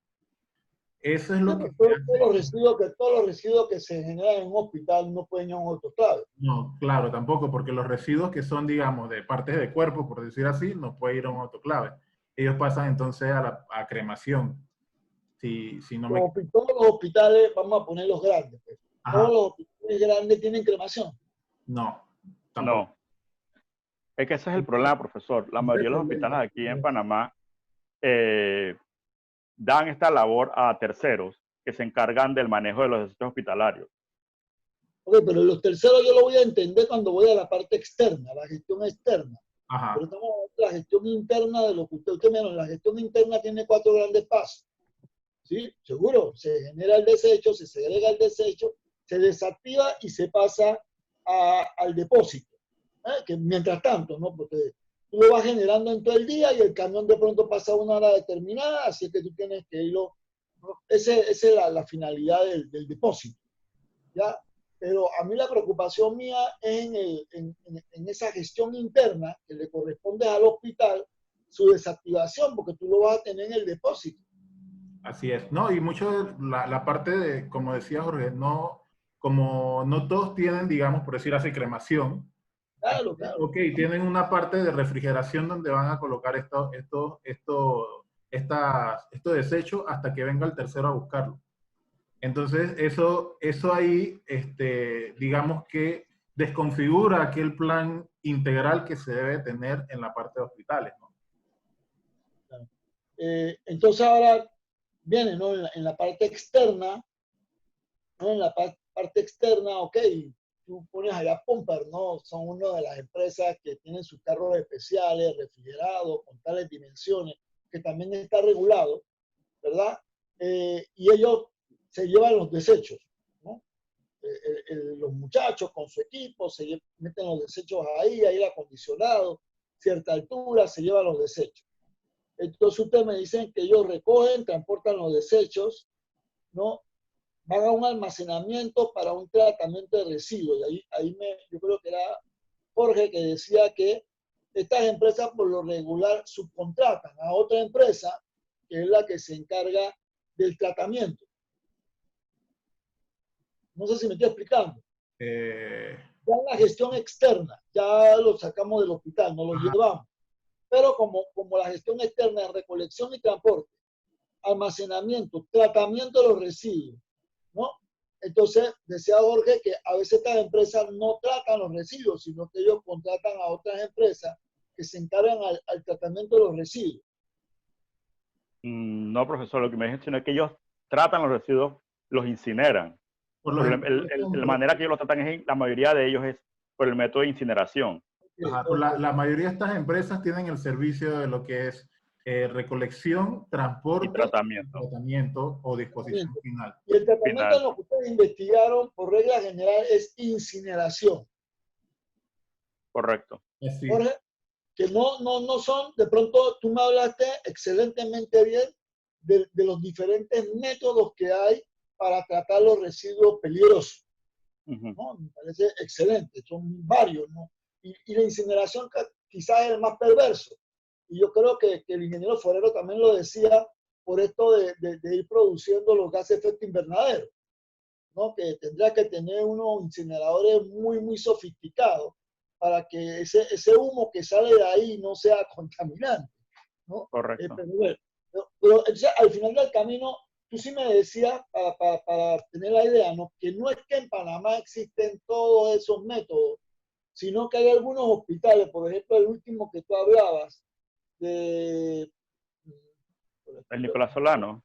Eso es lo que se hace. Todos los residuos que se generan en un hospital no pueden ir a un autoclave. No, claro, tampoco, porque los residuos que son, digamos, de partes de cuerpo, por decir así, no pueden ir a un autoclave. Ellos pasan entonces a cremación. Si no me... Todos los hospitales, vamos a poner los grandes, pues. Todos Ajá. los hospitales grandes tienen cremación. No, tampoco. No. Es que ese es el problema, profesor. La mayoría de los hospitales aquí en Panamá dan esta labor a terceros que se encargan del manejo de los desechos hospitalarios. Ok, pero los terceros yo lo voy a entender cuando voy a la parte externa, la gestión externa. Ajá. Pero estamos hablando de la gestión interna de lo que usted menos. La gestión interna tiene 4 grandes pasos. ¿Sí? Seguro, se genera el desecho, se segrega el desecho, se desactiva y se pasa al depósito. Que mientras tanto, ¿no? Porque tú lo vas generando en todo el día y el camión de pronto pasa a una hora determinada, así que tú tienes que irlo. ¿No? Esa es la finalidad del depósito. ¿Ya? Pero a mí la preocupación mía es en esa gestión interna que le corresponde al hospital, su desactivación, porque tú lo vas a tener en el depósito. Así es, ¿no? Y mucho la parte de, como decía Jorge, no, como no todos tienen, digamos, por decir así, cremación. Claro, claro. Ok, tienen una parte de refrigeración donde van a colocar estos desechos hasta que venga el tercero a buscarlo. Entonces, eso ahí, digamos que desconfigura aquel plan integral que se debe tener en la parte de hospitales, ¿no? Claro. Entonces ahora viene, ¿no? En la parte externa, ¿no? En la parte externa, ok, tú pones allá Pumper, ¿no? Son una de las empresas que tienen sus carros especiales, refrigerados, con tales dimensiones, que también está regulado, ¿verdad? Y ellos se llevan los desechos, ¿no? Los muchachos con su equipo se meten los desechos ahí, aire acondicionado, cierta altura, se llevan los desechos. Entonces ustedes me dicen que ellos recogen, transportan los desechos, ¿no? Van a un almacenamiento para un tratamiento de residuos. Y yo creo que era Jorge que decía que estas empresas por lo regular subcontratan a otra empresa que es la que se encarga del tratamiento. No sé si me estoy explicando. Ya en la gestión externa, ya lo sacamos del hospital, no lo llevamos. Pero como la gestión externa es recolección y transporte, almacenamiento, tratamiento de los residuos, ¿no? Entonces, decía Jorge que a veces estas empresas no tratan los residuos, sino que ellos contratan a otras empresas que se encargan al tratamiento de los residuos. No, profesor, lo que me mencioné es que ellos tratan los residuos, los incineran. La manera que ellos lo tratan es, la mayoría de ellos es por el método de incineración. Ajá, pues la mayoría de estas empresas tienen el servicio de lo que es recolección, transporte, y tratamiento o disposición final. Y el tratamiento en lo que ustedes investigaron, por regla general, es incineración. Correcto. Sí. Jorge, que no son, de pronto tú me hablaste excelentemente bien de los diferentes métodos que hay para tratar los residuos peligrosos. ¿No? Me parece excelente, son varios, ¿no? Y la incineración quizás es el más perverso. Y yo creo que el ingeniero Forero también lo decía por esto de ir produciendo los gases de efecto invernadero, ¿no? Que tendría que tener unos incineradores muy, muy sofisticados para que ese humo que sale de ahí no sea contaminante, ¿no? Correcto. Pero al final del camino, tú sí me decías, para tener la idea, ¿no? Que no es que en Panamá existen todos esos métodos, sino que hay algunos hospitales, por ejemplo, el último que tú hablabas, el Nicolás Solano.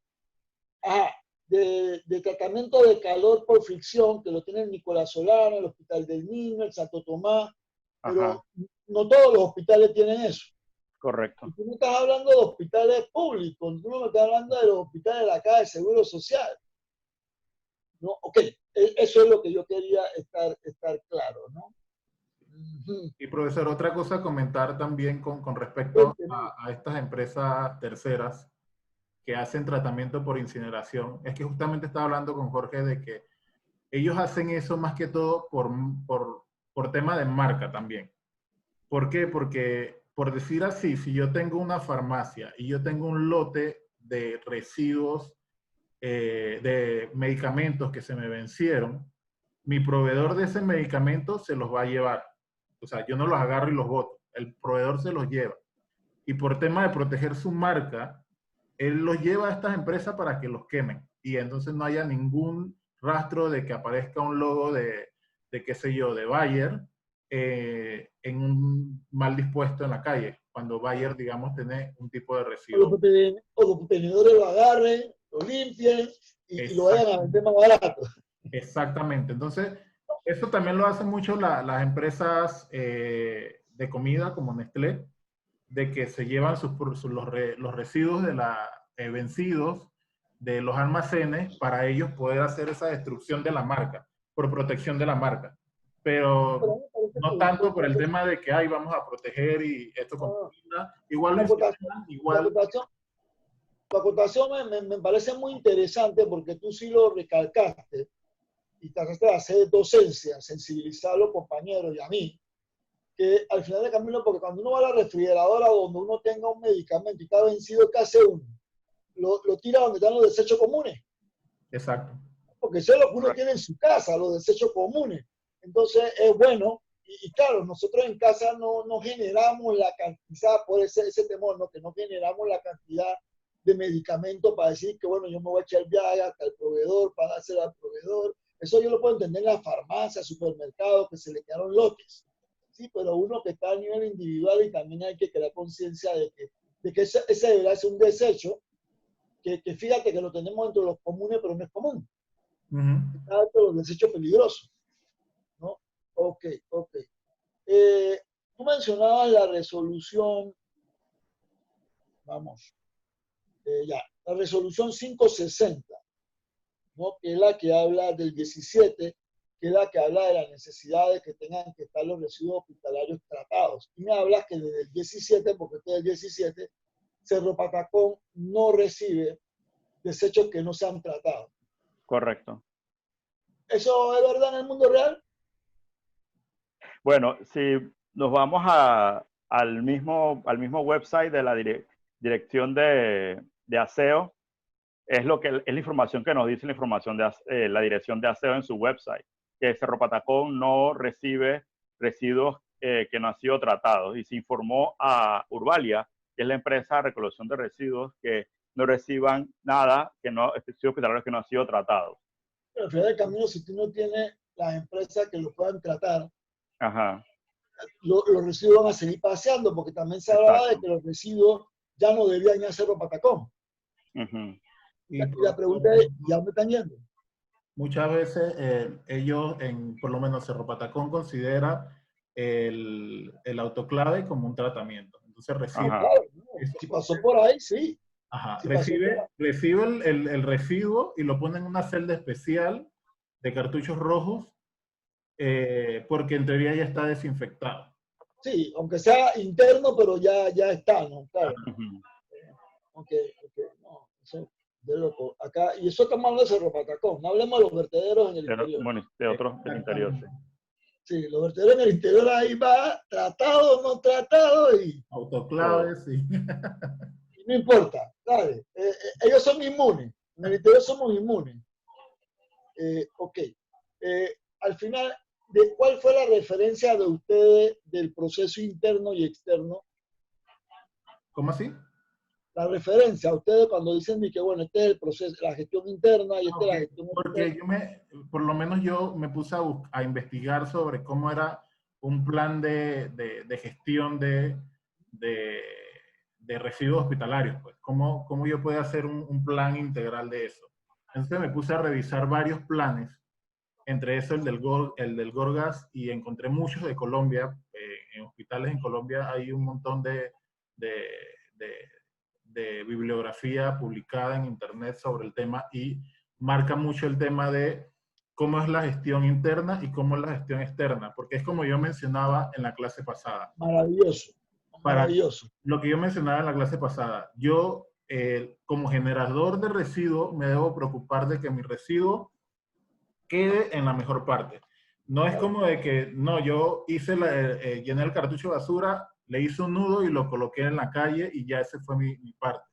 Ajá, de tratamiento de calor por fricción, que lo tiene el Nicolás Solano, el Hospital del Niño, el Santo Tomás, pero no todos los hospitales tienen eso. Correcto. Y tú no estás hablando de hospitales públicos, tú no me estás hablando de los hospitales de la Caja de Seguro Social. ¿No? Ok, eso es lo que yo quería estar claro, ¿no? Y profesor, otra cosa a comentar también con respecto a estas empresas terceras que hacen tratamiento por incineración, es que justamente estaba hablando con Jorge de que ellos hacen eso más que todo por tema de marca también. ¿Por qué? Porque, por decir así, si yo tengo una farmacia y yo tengo un lote de residuos de medicamentos que se me vencieron, mi proveedor de ese medicamento se los va a llevar. O sea, yo no los agarro y los boto. El proveedor se los lleva. Y por tema de proteger su marca, él los lleva a estas empresas para que los quemen. Y entonces no haya ningún rastro de que aparezca un logo de qué sé yo, de Bayer en un mal dispuesto en la calle. Cuando Bayer, digamos, tiene un tipo de residuo. O los tenedores lo agarren, lo limpien y lo vayan a vender más barato. Exactamente. Entonces, eso también lo hacen mucho las empresas de comida como Nestlé, de que se llevan los residuos de vencidos de los almacenes para ellos poder hacer esa destrucción de la marca, por protección de la marca. Pero no tanto por el tema de que ahí vamos a proteger y esto contamina. Igual tu acotación me parece muy interesante porque tú sí lo recalcaste y trataste de hacer docencia, sensibilizar a los compañeros y a mí, que al final del camino, porque cuando uno va a la refrigeradora donde uno tenga un medicamento y está vencido, ¿qué hace uno? Lo tira donde están los desechos comunes. Exacto. Porque eso es lo que uno tiene en su casa, los desechos comunes. Entonces es bueno, y claro, nosotros en casa no generamos la cantidad, por ese temor, ¿no? Que no generamos la cantidad de medicamentos para decir que, bueno, yo me voy a echar el viaje hasta el proveedor, para dárselo al proveedor. Eso yo lo puedo entender en la farmacia, supermercado, que se le quedaron lotes. Sí, pero uno que está a nivel individual y también hay que crear conciencia de que ese debería ser un desecho, que fíjate que lo tenemos dentro de los comunes, pero no es común. Está dentro de los desechos peligrosos, ¿no? Ok. Tú mencionabas la resolución, la resolución 560. ¿no? Que es la que habla del 17, que es la que habla de la necesidad de que tengan que estar los residuos hospitalarios tratados. Y me hablas que desde el 17, porque desde el 17, Cerro Patacón no recibe desechos que no se han tratado. Correcto. ¿Eso es verdad en el mundo real? Bueno, si nos vamos al mismo website de la dirección de aseo, es la información que nos dice la información de la dirección de aseo en su website, que Cerro Patacón no recibe residuos que no han sido tratados, y se informó a Urbalia, que es la empresa de recolección de residuos, que no reciban nada, residuos hospitalarios que no han sido tratados. Pero al final del camino, si tú no tienes las empresas que lo puedan tratar, Ajá. los residuos van a seguir paseando, porque también se hablaba de que los residuos ya no debían ir a Cerro Patacón. Uh-huh. Y la pregunta es, ¿y a dónde están yendo? Muchas veces ellos, por lo menos Cerro Patacón, considera el autoclave como un tratamiento. Entonces recibe... Claro, no, si pasó por ahí, sí. Ajá, Si recibe el residuo y lo pone en una celda especial de cartuchos rojos, porque en teoría ya está desinfectado. Sí, aunque sea interno, pero ya está, ¿no? Claro. Uh-huh. Okay, no, eso de loco. Acá, y eso estamos hablando de Cerro Patacón, no hablemos de los vertederos en el interior. Bueno, de otros del interior, sí. Sí, los vertederos en el interior ahí va, tratado, no tratado, y autoclaves, sí. Y no importa, ¿sabes? Ellos son inmunes, en el interior somos inmunes. Ok. Al final, ¿cuál fue la referencia de ustedes del proceso interno y externo? ¿Cómo así? La referencia a ustedes cuando dicen que, bueno, este es el proceso, la gestión interna y este es la gestión porque externa. por lo menos yo me puse a investigar sobre cómo era un plan de gestión de residuos hospitalarios, pues, cómo yo puedo hacer un plan integral de eso. Entonces me puse a revisar varios planes, entre eso el del Gorgas, y encontré muchos de Colombia. En hospitales en Colombia hay un montón de bibliografía publicada en internet sobre el tema, y marca mucho el tema de cómo es la gestión interna y cómo es la gestión externa, porque es como yo mencionaba en la clase pasada. Maravilloso, maravilloso. Lo que yo mencionaba en la clase pasada, yo como generador de residuos me debo preocupar de que mi residuo quede en la mejor parte. No es como de que, no, yo llené el cartucho de basura, le hice un nudo y lo coloqué en la calle y ya ese fue mi parte.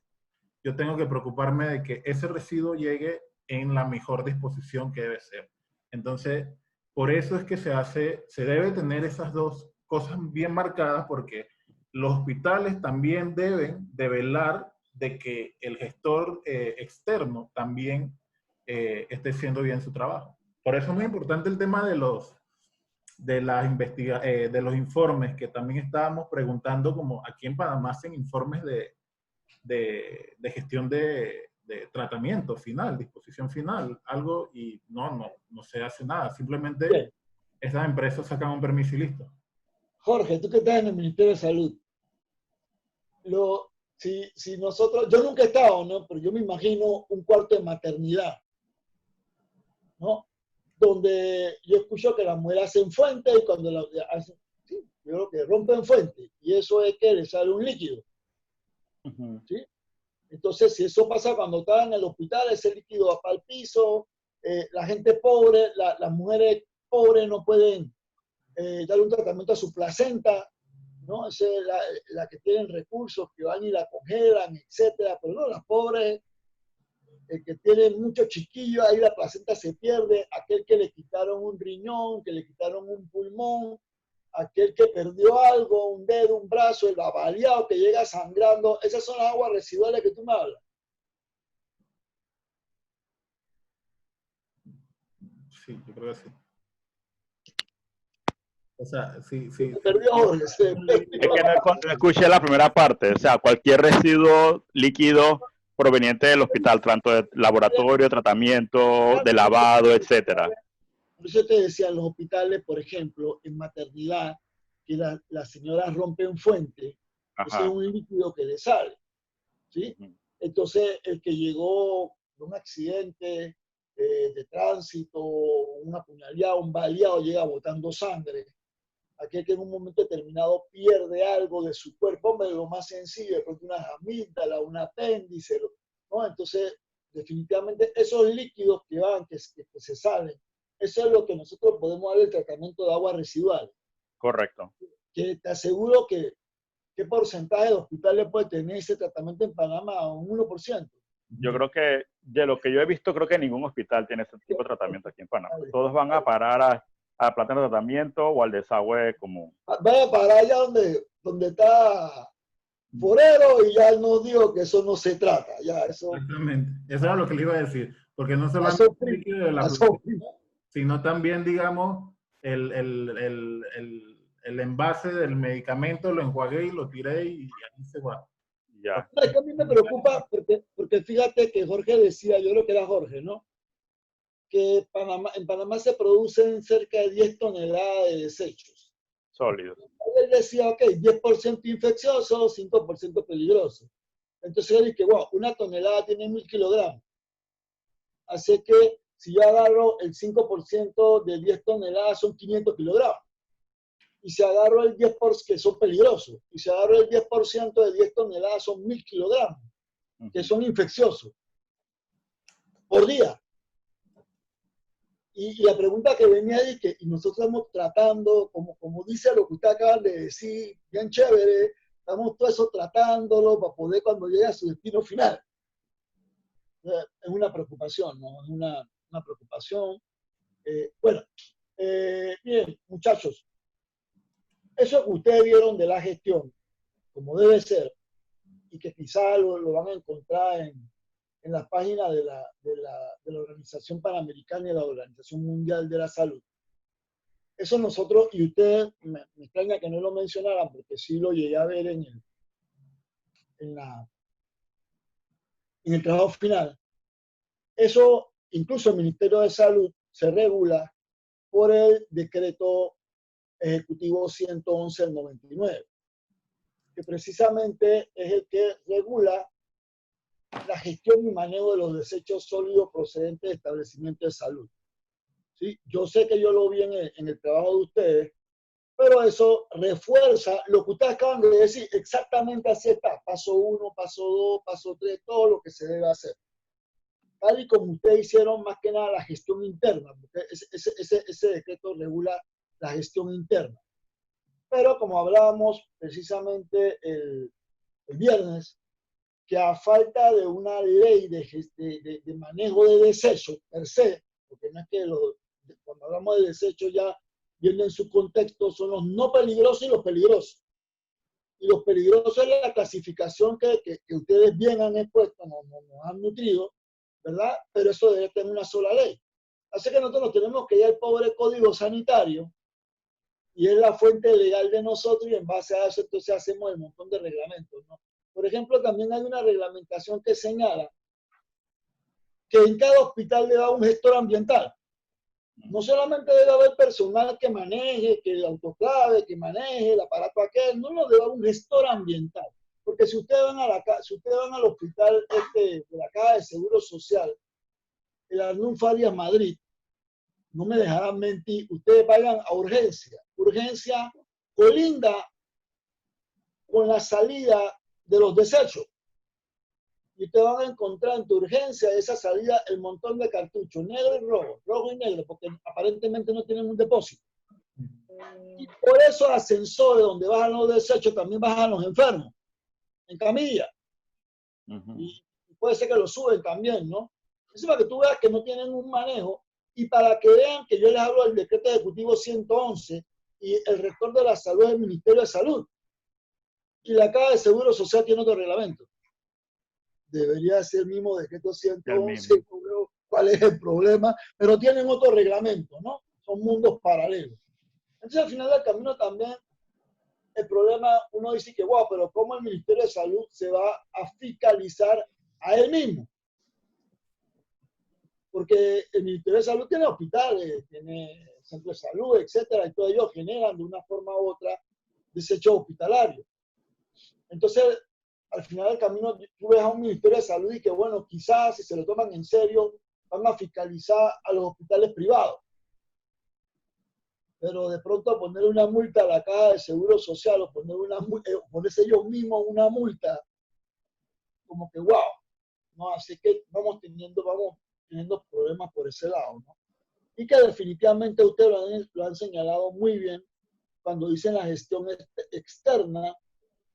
Yo tengo que preocuparme de que ese residuo llegue en la mejor disposición que debe ser. Entonces, por eso es que se debe tener esas dos cosas bien marcadas, porque los hospitales también deben de velar de que el gestor externo también esté haciendo bien su trabajo. Por eso es muy importante el tema de los informes, que también estábamos preguntando, como aquí en Panamá hacen informes de gestión de tratamiento final, disposición final, algo, y no se hace nada. Simplemente Bien. esas empresas sacan un permiso y listo. Jorge, tú que estás en el Ministerio de Salud, si nosotros, yo nunca he estado, ¿no? Pero yo me imagino un cuarto de maternidad, ¿no? Donde yo escucho que las mujeres hacen fuente y cuando hacen, sí, yo creo que rompen fuente, y eso es que le sale un líquido. Uh-huh. ¿Sí? Entonces, si eso pasa cuando están en el hospital, ese líquido va para el piso, la gente pobre, las mujeres pobres no pueden darle un tratamiento a su placenta, ¿no? Esa es la que tienen recursos, que van y la congelan, etcétera, pero no, las pobres, que tienen muchos chiquillos, ahí la placenta se pierde, aquel que le quitaron un riñón, que le quitaron un pulmón, aquel que perdió algo, un dedo, un brazo, el avaliado que llega sangrando, esas son las aguas residuales que tú me hablas. Sí, yo creo que sí. O sea, sí. Se perdió Jorge. Es que no escuché la primera parte. O sea, cualquier residuo líquido proveniente del hospital, tanto de laboratorio, tratamiento, de lavado, etcétera. Por eso te decía, en los hospitales, por ejemplo, en maternidad, que las señoras rompen fuente, ese es un líquido que le sale, ¿sí? Entonces, el que llegó de un accidente, de tránsito, un apuñaleado, un baleado llega botando sangre, aquel que en un momento determinado pierde algo de su cuerpo, hombre, lo más sencillo, de pronto una amígdala, un apéndice, ¿no? Entonces, definitivamente esos líquidos que van, que se salen, eso es lo que nosotros podemos dar el tratamiento de aguas residuales. Correcto. Que te aseguro que ¿qué porcentaje de hospitales puede tener ese tratamiento en Panamá? Un 1%. Yo creo que, de lo que yo he visto, creo que ningún hospital tiene ese tipo de tratamiento aquí en Panamá. Todos van a parar a planta de tratamiento o al desagüe común. Vaya para allá donde está Forero y ya él nos dijo que eso no se trata. Ya, eso, Exactamente. Eso era lo que le iba a decir. Porque no solamente el líquido de la producción, sino también, digamos, el envase del medicamento, lo enjuagué y lo tiré y ahí se va. Ya. Es que a mí me preocupa porque fíjate que Jorge decía, yo creo que era Jorge, ¿no? Que en Panamá se producen cerca de 10 toneladas de desechos. Sólidos. Él decía, ok, 10% infeccioso, 5% peligroso. Entonces él dice, wow, una tonelada tiene 1000 kilogramos. Así que si yo agarro el 5% de 10 toneladas son 500 kilogramos. Y si agarro el 10%, que son peligrosos, y si agarro el 10% de 10 toneladas son 1000 kilogramos, que son infecciosos, por día. Y la pregunta que venía es que y nosotros estamos tratando, como dice lo que usted acaba de decir, bien chévere, estamos todo eso tratándolo para poder cuando llegue a su destino final. Es una preocupación, ¿no? Es una preocupación. Bien, muchachos, eso que ustedes vieron de la gestión, como debe ser, y que quizás lo van a encontrar en las páginas de la Organización Panamericana y de la Organización Mundial de la Salud. Eso nosotros, y ustedes, me extraña que no lo mencionaran, porque sí lo llegué a ver en el trabajo final. Eso, incluso el Ministerio de Salud, se regula por el decreto ejecutivo 111 del 99, que precisamente es el que regula la gestión y manejo de los desechos sólidos procedentes de establecimientos de salud. ¿Sí? Yo sé que yo lo vi en el trabajo de ustedes, pero eso refuerza lo que ustedes acaban de decir, exactamente así está, paso 1, paso 2, paso 3, todo lo que se debe hacer. Tal y como ustedes hicieron más que nada la gestión interna, porque ese decreto regula la gestión interna. Pero como hablábamos precisamente el viernes, que a falta de una ley de manejo de desechos per se, porque no es que cuando hablamos de desechos ya viendo en su contexto son los no peligrosos y los peligrosos. Y los peligrosos es la clasificación que ustedes bien han expuesto, nos han nutrido, ¿verdad? Pero eso debe tener una sola ley. Así que nosotros nos tenemos que ir al pobre código sanitario y es la fuente legal de nosotros y en base a eso entonces hacemos el montón de reglamentos, ¿no? Por ejemplo, también hay una reglamentación que señala que en cada hospital debe haber un gestor ambiental. No solamente debe haber personal que maneje, que el autoclave, que maneje el aparato aquel, no debe haber un gestor ambiental. Porque si ustedes van al hospital de la Caja de Seguro Social, el Arnulfo Farias Madrid, no me dejarán mentir, ustedes vayan a urgencia. Urgencia colinda con la salida de los desechos. Y ustedes van a encontrar en tu urgencia de esa salida el montón de cartuchos, negro y rojo y negro, porque aparentemente no tienen un depósito. Y por eso ascensores donde bajan los desechos también bajan los enfermos, en camilla. Y puede ser que los suben también, ¿no? Es para que tú veas que no tienen un manejo y para que vean que yo les hablo del decreto ejecutivo 111 y el rector de la salud es el Ministerio de Salud. Y la Caja de Seguro Social tiene otro reglamento. Debería ser el mismo decreto 111, cuál es el problema, pero tienen otro reglamento, ¿no? Son mundos paralelos. Entonces, al final del camino también, el problema, uno dice que, wow, pero ¿cómo el Ministerio de Salud se va a fiscalizar a él mismo? Porque el Ministerio de Salud tiene hospitales, tiene centros de salud, etcétera, y todos ellos generan de una forma u otra desechos hospitalarios. Entonces, al final del camino, tú ves a un Ministerio de Salud y que, bueno, quizás si se lo toman en serio, van a fiscalizar a los hospitales privados. Pero de pronto poner una multa a la caja de seguro social o ponerse ellos mismos una multa, como que wow, ¿no? Así que vamos teniendo problemas por ese lado, ¿no? Y que definitivamente ustedes lo han señalado muy bien cuando dicen la gestión externa,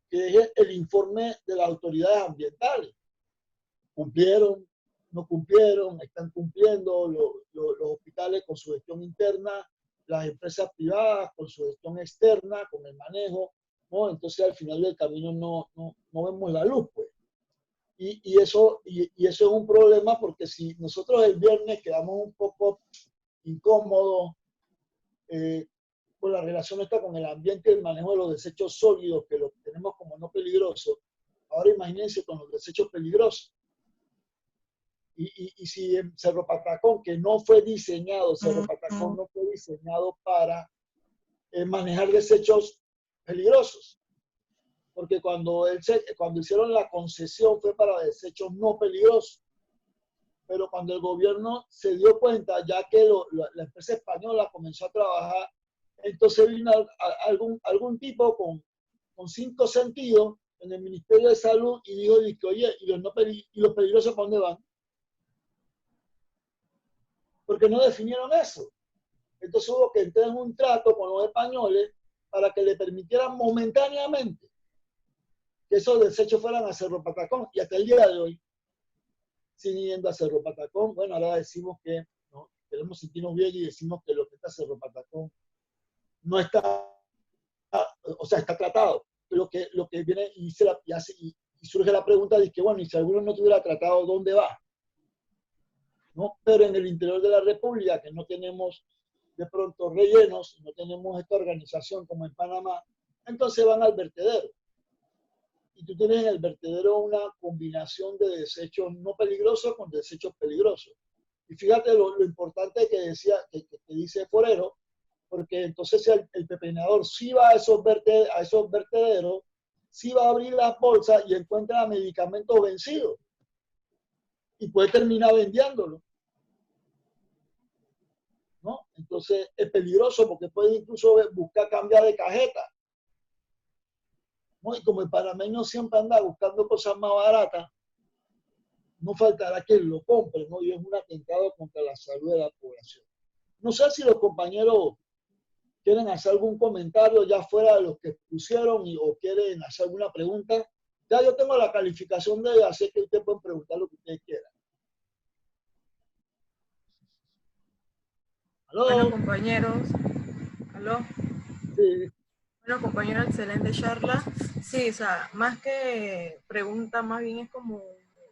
que es el informe de las autoridades ambientales. ¿Cumplieron? ¿No cumplieron? ¿Están cumpliendo los hospitales con su gestión interna? Las empresas privadas con su gestión externa, con el manejo, ¿no? Entonces al final del camino no vemos la luz, pues. Y eso es un problema porque si nosotros el viernes quedamos un poco incómodos con la relación esta con el ambiente y el manejo de los desechos sólidos, que los tenemos como no peligrosos, ahora imagínense con los desechos peligrosos. Y si en Cerro Patacón, que no fue diseñado, Cerro Patacón no fue diseñado para manejar desechos peligrosos. Porque cuando hicieron la concesión fue para desechos no peligrosos. Pero cuando el gobierno se dio cuenta, ya que la empresa española comenzó a trabajar, entonces vino algún tipo con 5 sentidos en el Ministerio de Salud y dijo, oye, ¿y los peligrosos para dónde van? Porque no definieron eso. Entonces hubo que entrar en un trato con los españoles para que le permitieran momentáneamente que esos desechos fueran a Cerro Patacón. Y hasta el día de hoy, siguen yendo a Cerro Patacón. Bueno, ahora decimos que no, queremos sentirnos bien y decimos que lo que está Cerro Patacón no está, o sea, está tratado. Lo que viene y surge la pregunta de que, bueno, y si alguno no tuviera tratado, ¿dónde va? ¿No? Pero en el interior de la República, que no tenemos de pronto rellenos, no tenemos esta organización como en Panamá, entonces van al vertedero. Y tú tienes en el vertedero una combinación de desechos no peligrosos con desechos peligrosos. Y fíjate lo importante que dice Forero, porque entonces el pepenador sí va a esos vertederos, sí va a abrir las bolsas y encuentra medicamentos vencidos. Y puede terminar vendiéndolo, ¿no? Entonces es peligroso porque puede incluso buscar cambiar de cajeta, ¿no? Y como el panameño siempre anda buscando cosas más baratas, no faltará quien lo compre, ¿no? Y es un atentado contra la salud de la población. No sé si los compañeros quieren hacer algún comentario ya fuera de los que pusieron o quieren hacer alguna pregunta. Ya yo tengo la calificación de así que ustedes pueden preguntar lo que ustedes quieran. ¿Aló? Bueno, compañeros. ¿Aló? Sí. Bueno, compañero, excelente charla. Sí, o sea, más que pregunta, más bien es como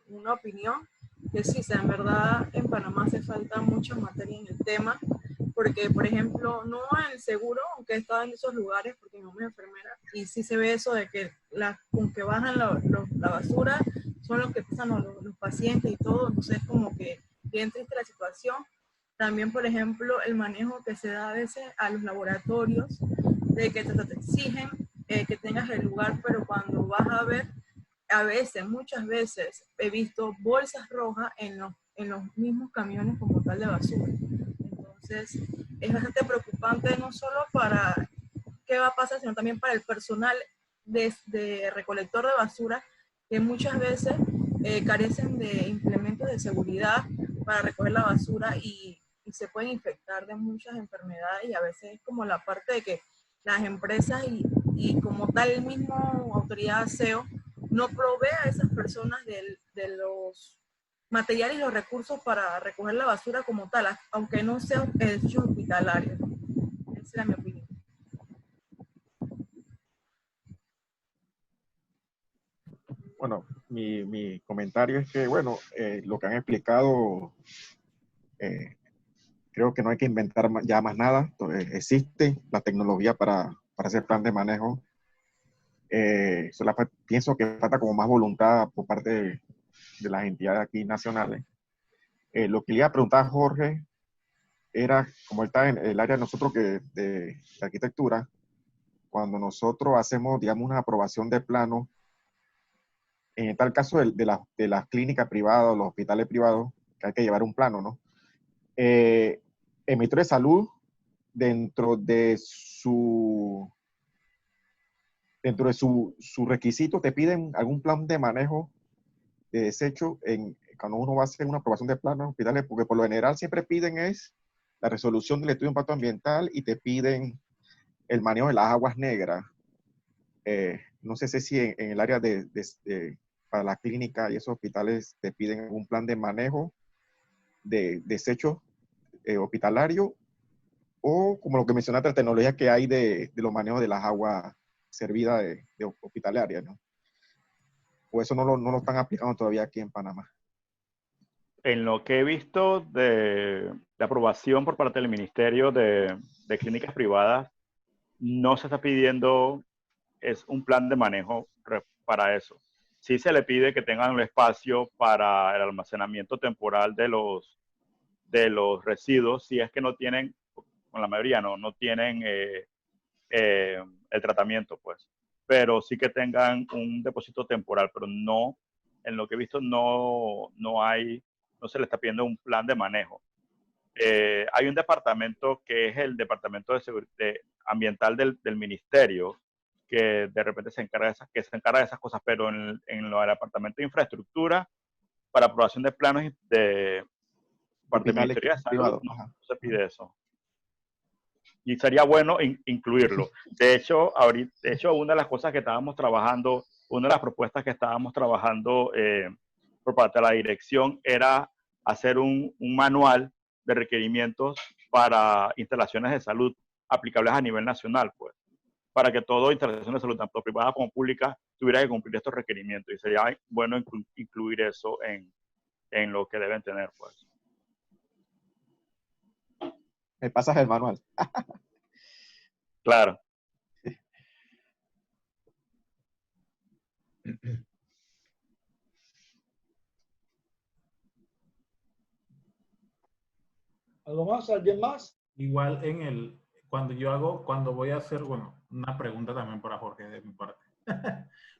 una opinión, que sí, o sea, en verdad en Panamá hace falta mucha materia en el tema, porque, por ejemplo, no en el seguro, aunque he estado en esos lugares, porque mi mamá es enfermera, y sí se ve eso de que con que bajan la basura son los que pasan los pacientes y todo, entonces es como que bien triste la situación. También, por ejemplo, el manejo que se da a veces a los laboratorios, de que te exigen que tengas el lugar, pero cuando vas a ver, a veces, muchas veces, he visto bolsas rojas en los mismos camiones como tal de basura. Entonces, es bastante preocupante no solo para qué va a pasar, sino también para el personal de recolector de basura, que muchas veces carecen de implementos de seguridad para recoger la basura y se pueden infectar de muchas enfermedades, y a veces es como la parte de que las empresas y como tal el mismo autoridad de aseo no provee a esas personas de los materiales y los recursos para recoger la basura como tal, aunque no sea edificios hospitalarios. Esa es mi opinión. Bueno, mi comentario es que, bueno, lo que han explicado, creo que no hay que inventar ya más nada. Existe la tecnología para hacer plan de manejo. Pienso que falta como más voluntad por parte de las entidades aquí nacionales. Lo que le iba a preguntar a Jorge era, como él está en el área de nosotros de arquitectura, cuando nosotros hacemos, digamos, una aprobación de plano, en tal caso de las clínicas privadas o los hospitales privados, que hay que llevar un plano, ¿no? El Ministerio de Salud, dentro de su requisito, te piden algún plan de manejo de desecho cuando uno va a hacer una aprobación de planos hospitales, porque por lo general siempre piden es la resolución del estudio de impacto ambiental y te piden el manejo de las aguas negras. No sé si en el área para la clínica y esos hospitales te piden algún plan de manejo de desechos hospitalario, o como lo que mencionaste, la tecnología que hay de los manejos de las aguas servidas de hospitalarias, ¿no? O eso no lo están aplicando todavía aquí en Panamá. En lo que he visto de aprobación por parte del Ministerio de Clínicas Privadas, no se está pidiendo es un plan de manejo para eso. Sí se le pide que tengan un espacio para el almacenamiento temporal de los residuos, si es que no tienen, con la mayoría no tienen el tratamiento, pues. Pero sí que tengan un depósito temporal, pero no, en lo que he visto, no se le está pidiendo un plan de manejo. Hay un departamento que es el Departamento de Seguridad Ambiental del Ministerio, que de repente se encarga de esas cosas, pero en el Departamento de Infraestructura, para aprobación de planos de parte del Ministerio de Salud, no se pide eso. Y sería bueno incluirlo. De hecho, una de las cosas que estábamos trabajando, una de las propuestas que estábamos trabajando por parte de la dirección era hacer un manual de requerimientos para instalaciones de salud aplicables a nivel nacional, pues, para que toda instalación de salud, tanto privada como pública, tuviera que cumplir estos requerimientos. Y sería bueno incluir eso en lo que deben tener, pues. Me pasas el manual. Claro. ¿Algo más? ¿Alguien más? Igual cuando voy a hacer, bueno, una pregunta también para Jorge de mi parte.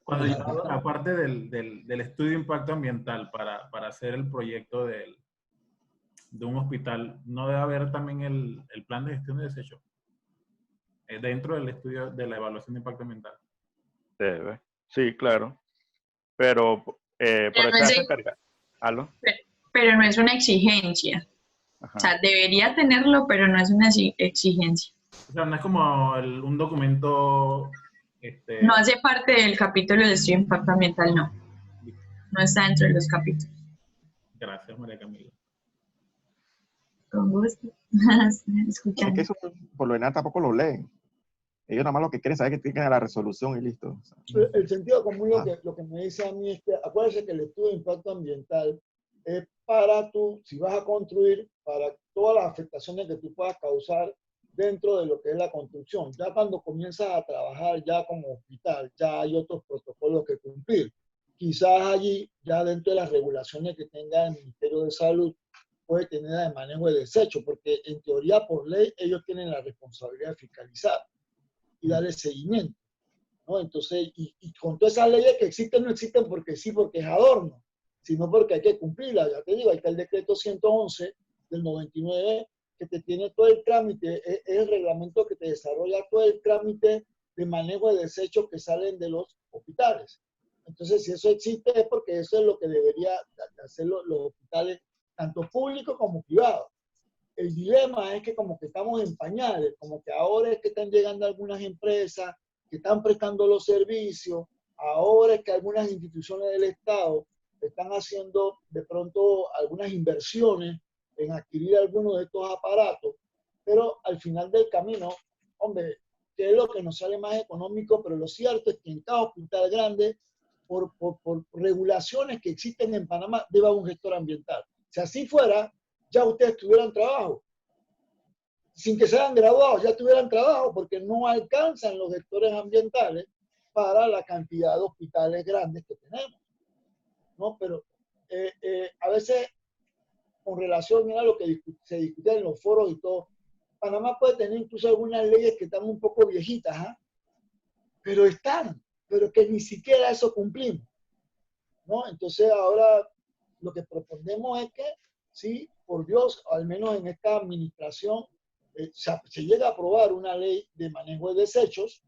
Cuando yo hago la parte del estudio de impacto ambiental para hacer el proyecto de un hospital, ¿no debe haber también el plan de gestión de desechos dentro del estudio de la evaluación de impacto ambiental? Debe. Sí, claro. Pero por Pero eso se encarga. ¿Aló? pero no es una exigencia. Ajá. O sea, debería tenerlo, pero no es una exigencia. O sea, no es como un documento... No hace parte del capítulo del estudio de impacto ambiental, no. No está dentro de los capítulos. Gracias, María Camila. Con gusto. Es que eso por lo general tampoco lo leen. Ellos nada más lo que quieren saber es que tienen la resolución y listo. O sea, El sentido común lo que me dice a mí es que acuérdense que el estudio de impacto ambiental es para tú, si vas a construir, para todas las afectaciones que tú puedas causar dentro de lo que es la construcción. Ya cuando comienzas a trabajar ya como hospital, ya hay otros protocolos que cumplir. Quizás allí, ya dentro de las regulaciones que tenga el Ministerio de Salud, puede tener de manejo de desecho, porque en teoría por ley ellos tienen la responsabilidad de fiscalizar y darle seguimiento, ¿no? Entonces, y con todas esas leyes que existen, no existen porque sí, porque es adorno, sino porque hay que cumplirlas. Ya te digo, ahí está el decreto 111 del 99, que te tiene todo el trámite, es el reglamento que te desarrolla todo el trámite de manejo de desechos que salen de los hospitales. Entonces, si eso existe, es porque eso es lo que debería hacer los hospitales, tanto públicos como privados. El dilema es que como que estamos en pañales, como que ahora es que están llegando algunas empresas que están prestando los servicios, ahora es que algunas instituciones del Estado están haciendo de pronto algunas inversiones en adquirir algunos de estos aparatos, pero al final del camino, hombre, ¿qué es lo que nos sale más económico? Pero lo cierto es que en cada hospital grande, por regulaciones que existen en Panamá, debe haber un gestor ambiental. Si así fuera, ya ustedes tuvieran trabajo. Sin que se hayan graduado, ya tuvieran trabajo, porque no alcanzan los gestores ambientales para la cantidad de hospitales grandes que tenemos, ¿no? Pero a veces, con relación a lo que se discutía en los foros y todo, Panamá puede tener incluso algunas leyes que están un poco viejitas, ¿eh? Pero que ni siquiera eso cumplimos, ¿no? Entonces ahora lo que proponemos es que ¿sí? Por Dios, al menos en esta administración, se llega a aprobar una ley de manejo de desechos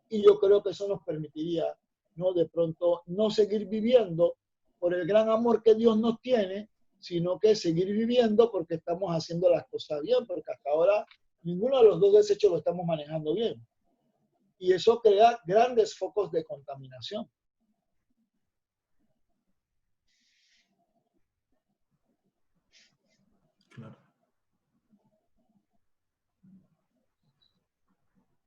y yo creo que eso nos permitiría, ¿no? De pronto no seguir viviendo por el gran amor que Dios nos tiene, sino que seguir viviendo porque estamos haciendo las cosas bien, porque hasta ahora ninguno de los dos desechos lo estamos manejando bien. Y eso crea grandes focos de contaminación. Claro.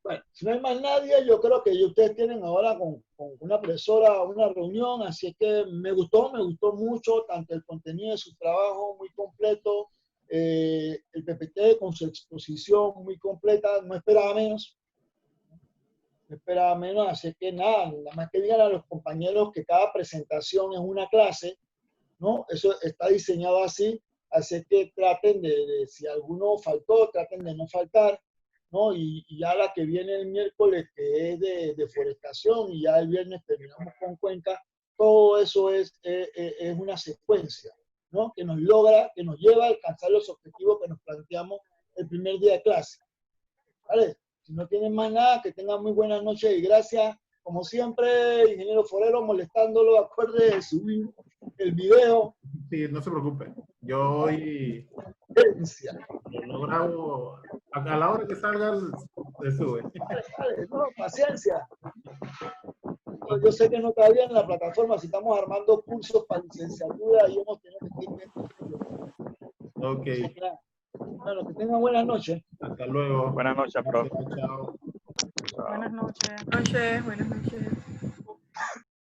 Bueno, si no hay más nadie, yo creo que ustedes tienen ahora con una profesora una reunión, así que me gustó mucho tanto el contenido de su trabajo muy completo, el PPT con su exposición muy completa, no esperaba menos, así que nada más que digan a los compañeros que cada presentación es una clase, ¿no? Eso está diseñado así que traten de si alguno faltó, traten de no faltar, ¿no? Y ya la que viene el miércoles, que es de deforestación, y ya el viernes terminamos con Cuenca, todo eso es una secuencia, ¿no? Que nos lleva a alcanzar los objetivos que nos planteamos el primer día de clase. ¿Vale? Si no tienen más nada, que tengan muy buenas noches y gracias. Como siempre, ingeniero Forero, molestándolo, acuerde de subir el video. Sí, no se preocupe. Yo hoy lo grabo a la hora que salga, se sube. Vale, no, paciencia. Yo sé que no está bien en la plataforma, si estamos armando cursos para licenciatura y hemos tenido que ir viendo. Ok. Bueno, que tengan buenas noches. Hasta luego. Buenas noches, profe. Chao. Buenas noches. Buenas noches.